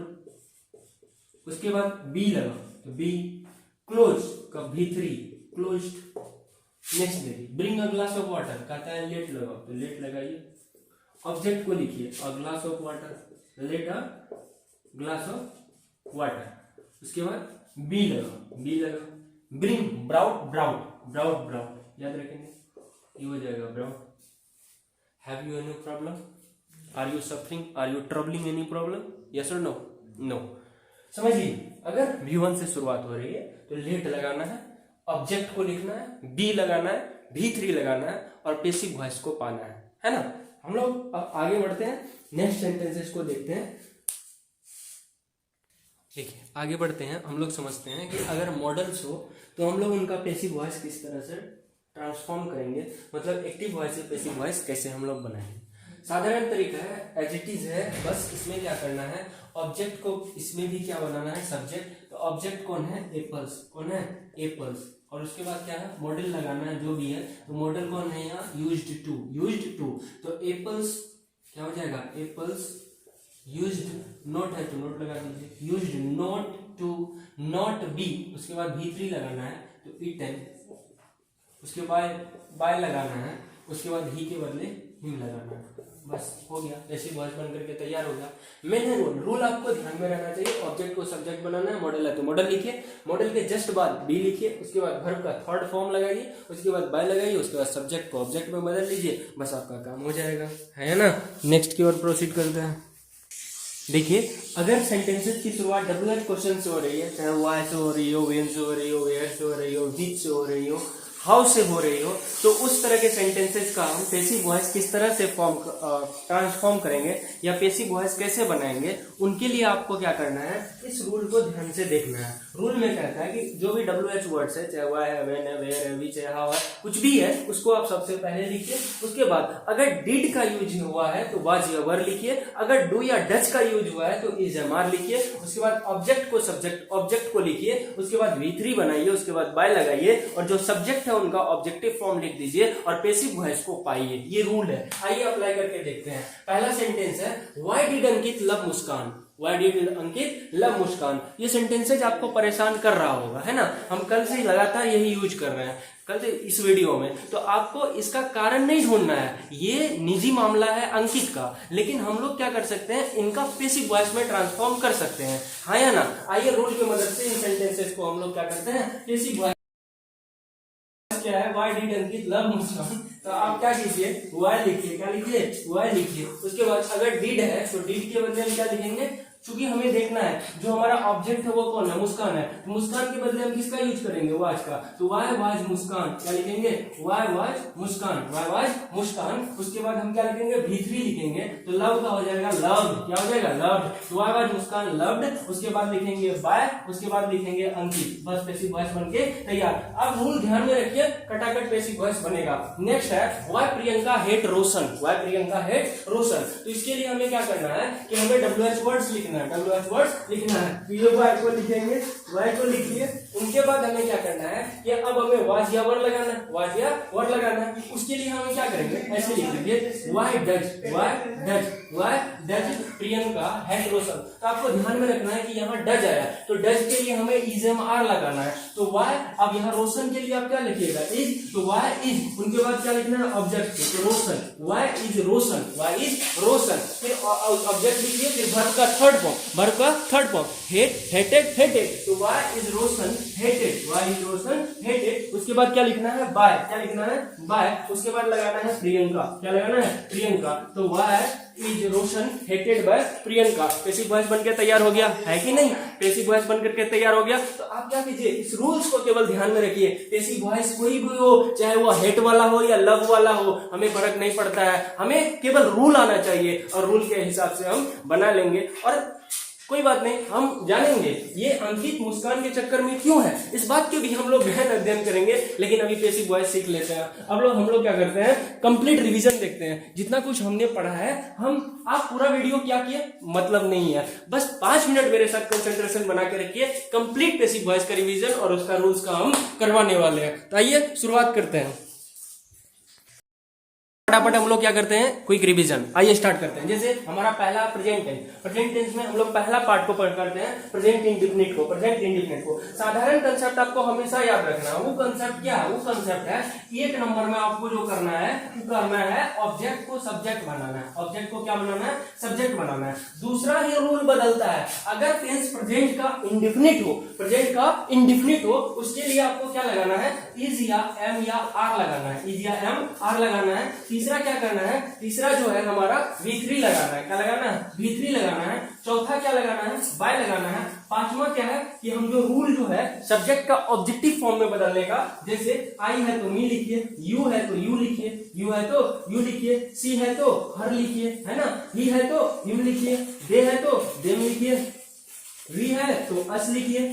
Speaker 1: उसके बाद बी लगाओ तो बी, क्लोज का V3 क्लोज्ड। नेक्स्ट देखिए bring a glass of water, कहता है लेट लगाओ तो लेट लगाइए। ऑब्जेक्ट को लिखिए a glass of water, let a glass of water. उसके बाद बी लगाओ, बी लगाओ। Bring brought, brought, brought, brought याद रखेंगे, ये हो जाएगा brought. Have you any problem, are you suffering, are you troubling any problem, yes और नो? नो। समझिए, अगर V1 से शुरुआत हो रही है तो लेट लगाना है, ऑब्जेक्ट को लिखना है, बी लगाना है, V3 लगाना है और पेसिव वॉइस को पाना है ना। हम लोग अब आगे बढ़ते हैं, नेक्स्ट सेंटेंसेस को देखते हैं। देखिए आगे बढ़ते हैं, हम लोग समझते हैं कि अगर मॉडल्स हो तो हम लोग उनका पेसिव वॉइस किस तरह से ट्रांसफॉर्म करेंगे, मतलब एक्टिव वॉइस से पेसिव वॉइस कैसे हम लोग बनाएंगे। साधारण तरीका है, एज इट इज है, बस इसमें क्या करना है, ऑब्जेक्ट को इसमें भी क्या बनाना है, सब्जेक्ट। तो ऑब्जेक्ट कौन है, एप्पल्स, कौन है, एप्पल्स, और उसके बाद क्या है, मॉडल लगाना है जो भी है। तो मॉडल कौन है यहाँ, यूज्ड टू, यूज्ड टू। तो एप्पल्स क्या हो जाएगा, एप्पल्स यूज्ड, नोट है तो नोट लगा दीजिए, used not to, not be, उसके बाद V3 लगाना है तो ईटन, उसके बाद बाय लगाना है, उसके बाद ही के बदले हिम लगाना है, बस हो गया, ऐसी वॉइस बन करके तैयार होगा। मेन रूल आपको ध्यान में रहना चाहिए, ऑब्जेक्ट को सब्जेक्ट बनाना है, मॉडल है तो मॉडल लिखिए, मॉडल के जस्ट बाद बी लिखिए, उसके बाद वर्ब का थर्ड फॉर्म लगाइए, उसके बाद बाय लगाइए, उसके बाद सब्जेक्ट को ऑब्जेक्ट में बदल लीजिए, बस आपका काम हो जाएगा, है ना। नेक्स्ट की ओर प्रोसीड करते हैं। देखिए अगर सेंटेंसेस की शुरुआत WH क्वेश्चन से हो रही है, चाहे वाई से हो रही हो, वेन से हो रही हो, वेयर से हो रही हो, विच से हो रही हो, हाउ से हो रही हो, तो उस तरह के सेंटेंसेस का हम पेसिव वॉइस किस तरह से ट्रांसफॉर्म करेंगे या पेसिव वॉइस कैसे बनाएंगे, उनके लिए आपको क्या करना है, इस रूल को ध्यान से देखना है। रूल में कहता है कि जो भी WH वर्ड्स है, चाहे वाई है, वेन है, वेयर है, विच है, हाउ है, कुछ भी है, उसको आप सबसे पहले लिखिए। उसके बाद अगर डिड का यूज हुआ है तो वाज या वर लिखिए, अगर डू या डच का यूज हुआ है तो इज एम आर लिखिए, उसके बाद ऑब्जेक्ट को सब्जेक्ट, ऑब्जेक्ट को लिखिए, उसके बाद V3 बनाइए, उसके बाद बाय लगाइए और जो सब्जेक्ट है उनका ऑब्जेक्टिव फॉर्म लिख दीजिए और पेसिव वॉइस को पाइए। ये रूल है, आइए अप्लाई करके देखते हैं। पहला सेंटेंस है, why did Ankit love Muskan, why did Ankit love Muskan. ये सेंटेंसेज आपको परेशान कर रहा होगा, है ना, हम कल से लगातार यही यूज कर रहे हैं, कल से इस वीडियो में। तो आपको इसका कारण नहीं ढूंढना है, ये निजी मामला है अंकित का, लेकिन हम लोग क्या कर सकते हैं, इनका पेसिव वॉइस में ट्रांसफॉर्म कर सकते हैं, हाँ या ना। आइए रूल की मदद से इन सेंटेंसेस को हम लोग क्या करते हैं, पेसिव वॉइस क्या है, why did Ankit love Muskan. तो आप क्या कीजिए, वाई लिखिए, क्या लिखिए, वाई लिखिए। उसके बाद अगर डिड है तो डिड के बदले हम क्या लिखेंगे, चूंकि हमें देखना है जो हमारा ऑब्जेक्ट है वो कौन है, मुस्कान है, तो मुस्कान के बदले हम किसका यूज करेंगे, वाज का। तो वाई वाज मुस्कान, क्या लिखेंगे, why was Muskan, why was Muskan. उसके बाद हम क्या लिखेंगे, V3 लिखेंगे, तो लव का हो जाएगा लव, क्या हो जाएगा, लव्ड। तो वाई वाज मुस्कान लव्ड, उसके बाद लिखेंगे बाय, उसके बाद लिखेंगे अंकित, बस पेसिव वॉइस बनके तैयार। अब रूल ध्यान में रखिए, कटाकट पेसिव वॉइस बनेगा। नेक्स्ट है, वाई प्रियंका हेट रोशन, वाई प्रियंका हेट रोशन। तो इसके लिए हमें क्या करना है कि हमें WH वर्ड्स लिखना है, WH वर्ड्स लिखना है। तो ये वाई को लिखेंगे, वाई को लिखिए। उनके बाद हमें क्या करना है कि अब हमें वाज या वर लगाना है, वाज या वर लगाना है। उसके लिए हमें क्या करेंगे, ऐसे लिखेंगे, why does, why does, why does Priyanka hate Roshan. तो आपको ध्यान में रखना है कि यहाँ डज आया, तो डज के लिए हमें इज एम आर लगाना है। तो वाई, अब यहाँ रोशन के लिए आप क्या लिखिएगा, इज, तो वाई इज। उनके बाद क्या लिखना है, ऑब्जेक्ट, तो Roshan, why is Roshan, why is Roshan. फिर ऑब्जेक्ट लिखिए, फिर वर्ब का थर्ड फॉर्म, वर्ब का third form, hate, hated, hated. तो why is Roshan hated, why is Roshan hated. उसके बाद क्या लिखना है, बाय, क्या लिखना है, बाय। उसके बाद लगाना है प्रियंका, क्या लगाना है, प्रियंका। तो why is Roshan hated by Priyanka. Passive voice बनकर तैयार हो गया, है कि नहीं, पेसिव वॉइस बनकर के तैयार हो गया। तो आप क्या कीजिए, इस रूल्स को केवल ध्यान में रखिए। पेसिव वॉइस कोई भी हो, चाहे वो हेट वाला हो या लव वाला हो, हमें फर्क नहीं पड़ता है, हमें केवल रूल आना चाहिए और रूल के हिसाब से हम बना लेंगे। और कोई बात नहीं, हम जानेंगे ये अंकित मुस्कान के चक्कर में क्यों है, इस बात के भी हम लोग गहन अध्ययन करेंगे। लेकिन अभी पेसिव वॉइस सीख लेते हैं। अब हम लोग क्या करते हैं, कंप्लीट रिवीजन देखते हैं। जितना कुछ हमने पढ़ा है, हम, आप पूरा वीडियो क्या किए मतलब नहीं है, बस 5 मिनट मेरे साथ कंसंट्रेशन बना के रखिए। कंप्लीट पेसिव वॉइस का रिवीजन और उसका रूल्स का हम करवाने वाले हैं। तो आइए शुरुआत करते हैं। फटाफट हम लोग क्या करते हैं, क्विक रिवीजन। आइए स्टार्ट करते हैं। जैसे हमारा पहला प्रेजेंट टेंस, प्रेजेंट टेंस में हम लोग पहला पार्ट को करते हैं, प्रेजेंट इंडेफिनिट को, प्रेजेंट इंडेफिनिट को। साधारण कंसेप्ट आपको हमेशा याद रखना है। वो कंसेप्ट क्या है, वो कंसेप्ट है, एक नंबर में आपको जो करना है ऑब्जेक्ट को सब्जेक्ट बनाना है, ऑब्जेक्ट को क्या बनाना है, सब्जेक्ट बनाना है। दूसरा ही रूल बदलता है, अगर टेंस प्रेजेंट का इंडेफिनिट हो, प्रेजेंट का इंडेफिनिट हो, उसके लिए आपको क्या लगाना है, इज या एम या आर लगाना है, इज या एम आर लगाना है। तीसरा क्या करना है, तीसरा जो है हमारा V3 लगाना है। क्या लगाना है, V3 लगाना है। चौथा क्या लगाना है, बाय लगाना है। पांचवा क्या है कि हम जो रूल जो है सब्जेक्ट का ऑब्जेक्टिव फॉर्म में बदलने का, जैसे आई है तो मी लिखिए, यू है तो यू लिखिए, यू है तो यू लिखिए, सी है तो हर लिखिए, है ना, ही है तो हिम लिखिए, दे है तो देम लिखिए, वी है तो अस लिखिए,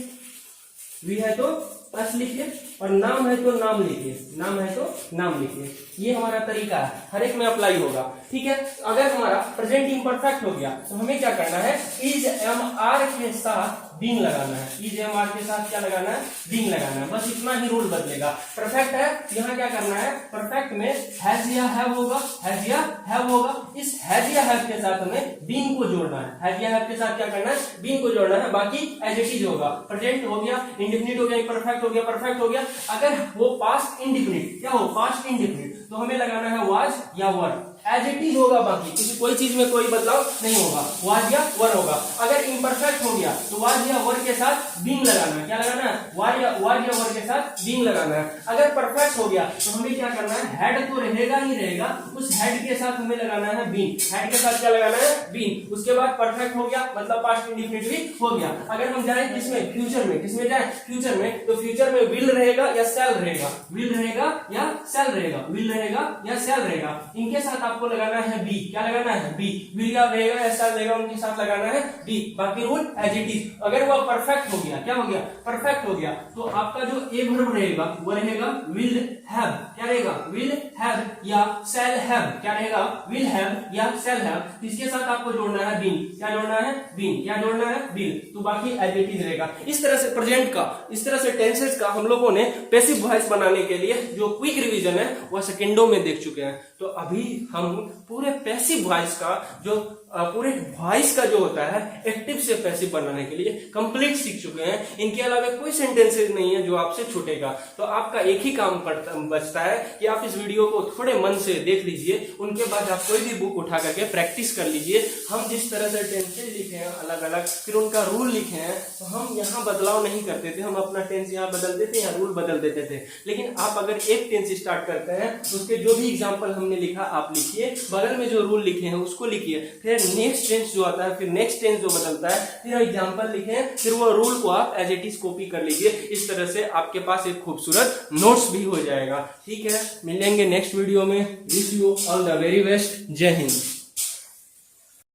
Speaker 1: वी है तो अस लिखिए, और नाम है तो नाम लिखिए, नाम है तो नाम लिखिए। ये हमारा तरीका है, हर एक में अप्लाई होगा। ठीक है, अगर हमारा प्रेजेंट इम्परफेक्ट हो गया तो हमें क्या करना है, इज एम आर के साथ बीइंग लगाना है। इज एम आर के साथ क्या लगाना है, बीइंग लगाना है। बस इतना ही रूल बदलेगा। परफेक्ट है, यहाँ क्या करना है, परफेक्ट में हैज या हैव होगा, हैज या हैव होगा। इस हैज या हैव के साथ हमें बीइंग को जोड़ना है। हैज या हैव के साथ क्या करना है, बीइंग को जोड़ना है। बाकी एज इट इज होगा। प्रेजेंट हो गया, इंडेफिनिट हो गया, परफेक्ट हो गया, परफेक्ट हो गया। अगर वो पास्ट इंडेफिनिट, क्या हो, पास्ट इंडेफिनिट, तो हमें लगाना है वाज या वर। एज इट इज होगा, बाकी किसी कोई चीज में कोई बदलाव नहीं होगा, वाज या वर होगा। अगर इम्परफेक्ट हो गया तो वाज या वर के साथ बीइंग लगाना है। क्या लगाना है, वाज या वर के साथ बीइंग लगाना है। अगर परफेक्ट हो गया तो हमें क्या करना है, हेड तो रहेगा ही रहेगा, उस हेड के साथ हमें लगाना है बीइंग। हेड के साथ क्या लगाना है, बीइंग। उसके बाद परफेक्ट हो गया मतलब पास्ट इंडेफिनिट भी हो गया। अगर हम जाए किसमें, फ्यूचर में, किसमें जाए, फ्यूचर में, तो फ्यूचर में विल रहेगा या सेल रहेगा, विल रहेगा या सेल रहेगा, विल रहेगा या सेल रहेगा। इनके साथ आपको लगाना है बी। क्या लगाना है, बी। विल या रहेगा या सेल रहेगा, उनके साथ लगाना है बी। बाकी रूल एज इट इज। अगर वो परफेक्ट हो गया, क्या हो गया, परफेक्ट हो गया, तो आपका जो ए वर्ब रहेगा वो रहेगा विल हैव। क्या रहेगा, विल हैव या सेल हैव। क्या रहेगा, विल हैव या सेल हैव। इसके साथ आपको जोड़ना है बीन। क्या जोड़ना है, बीन। क्या जोड़ना है, बीन। तो बाकी एज इट इज रहेगा। इस तरह से प्रेजेंट का, इस तरह से टेंसेस का हम लोगों ने पैसिव वॉइस बनाने के लिए जो क्विक रिवीजन है वह सेकेंडों में देख चुके हैं। तो अभी हम पूरे पैसिव वॉइस का जो पूरे वॉइस का जो होता है एक्टिव से पैसिव बनाने के लिए कंप्लीट सीख चुके हैं। इनके अलावा कोई सेंटेंसेस नहीं है जो आपसे छूटेगा। तो आपका एक ही काम बचता है कि आप इस वीडियो को थोड़े मन से देख लीजिए, उनके बाद आप कोई भी बुक उठा करके प्रैक्टिस कर लीजिए। हम जिस तरह से टेंसेस लिखे हैं अलग अलग, फिर उनका रूल लिखे हैं, तो हम यहाँ बदलाव नहीं करते थे। हम अपना टेंस यहाँ बदल देते हैं, रूल बदल देते थे। लेकिन आप अगर एक टेंस स्टार्ट करते हैं उसके जो भी एग्जाम्पल हमने लिखा आप लिखिए, बगल में जो रूल लिखे हैं उसको लिखिए, फिर नेक्स्ट टेंस जो आता है, फिर नेक्स्ट टेंस जो बदलता है, फिर एग्जांपल लिखें, फिर वो रूल को आप एज इट इज कॉपी कर लीजिए। इस तरह से आपके पास एक खूबसूरत नोट्स भी हो जाएगा। ठीक है, मिलेंगे नेक्स्ट वीडियो में। Wish you all the very best. जय हिंद।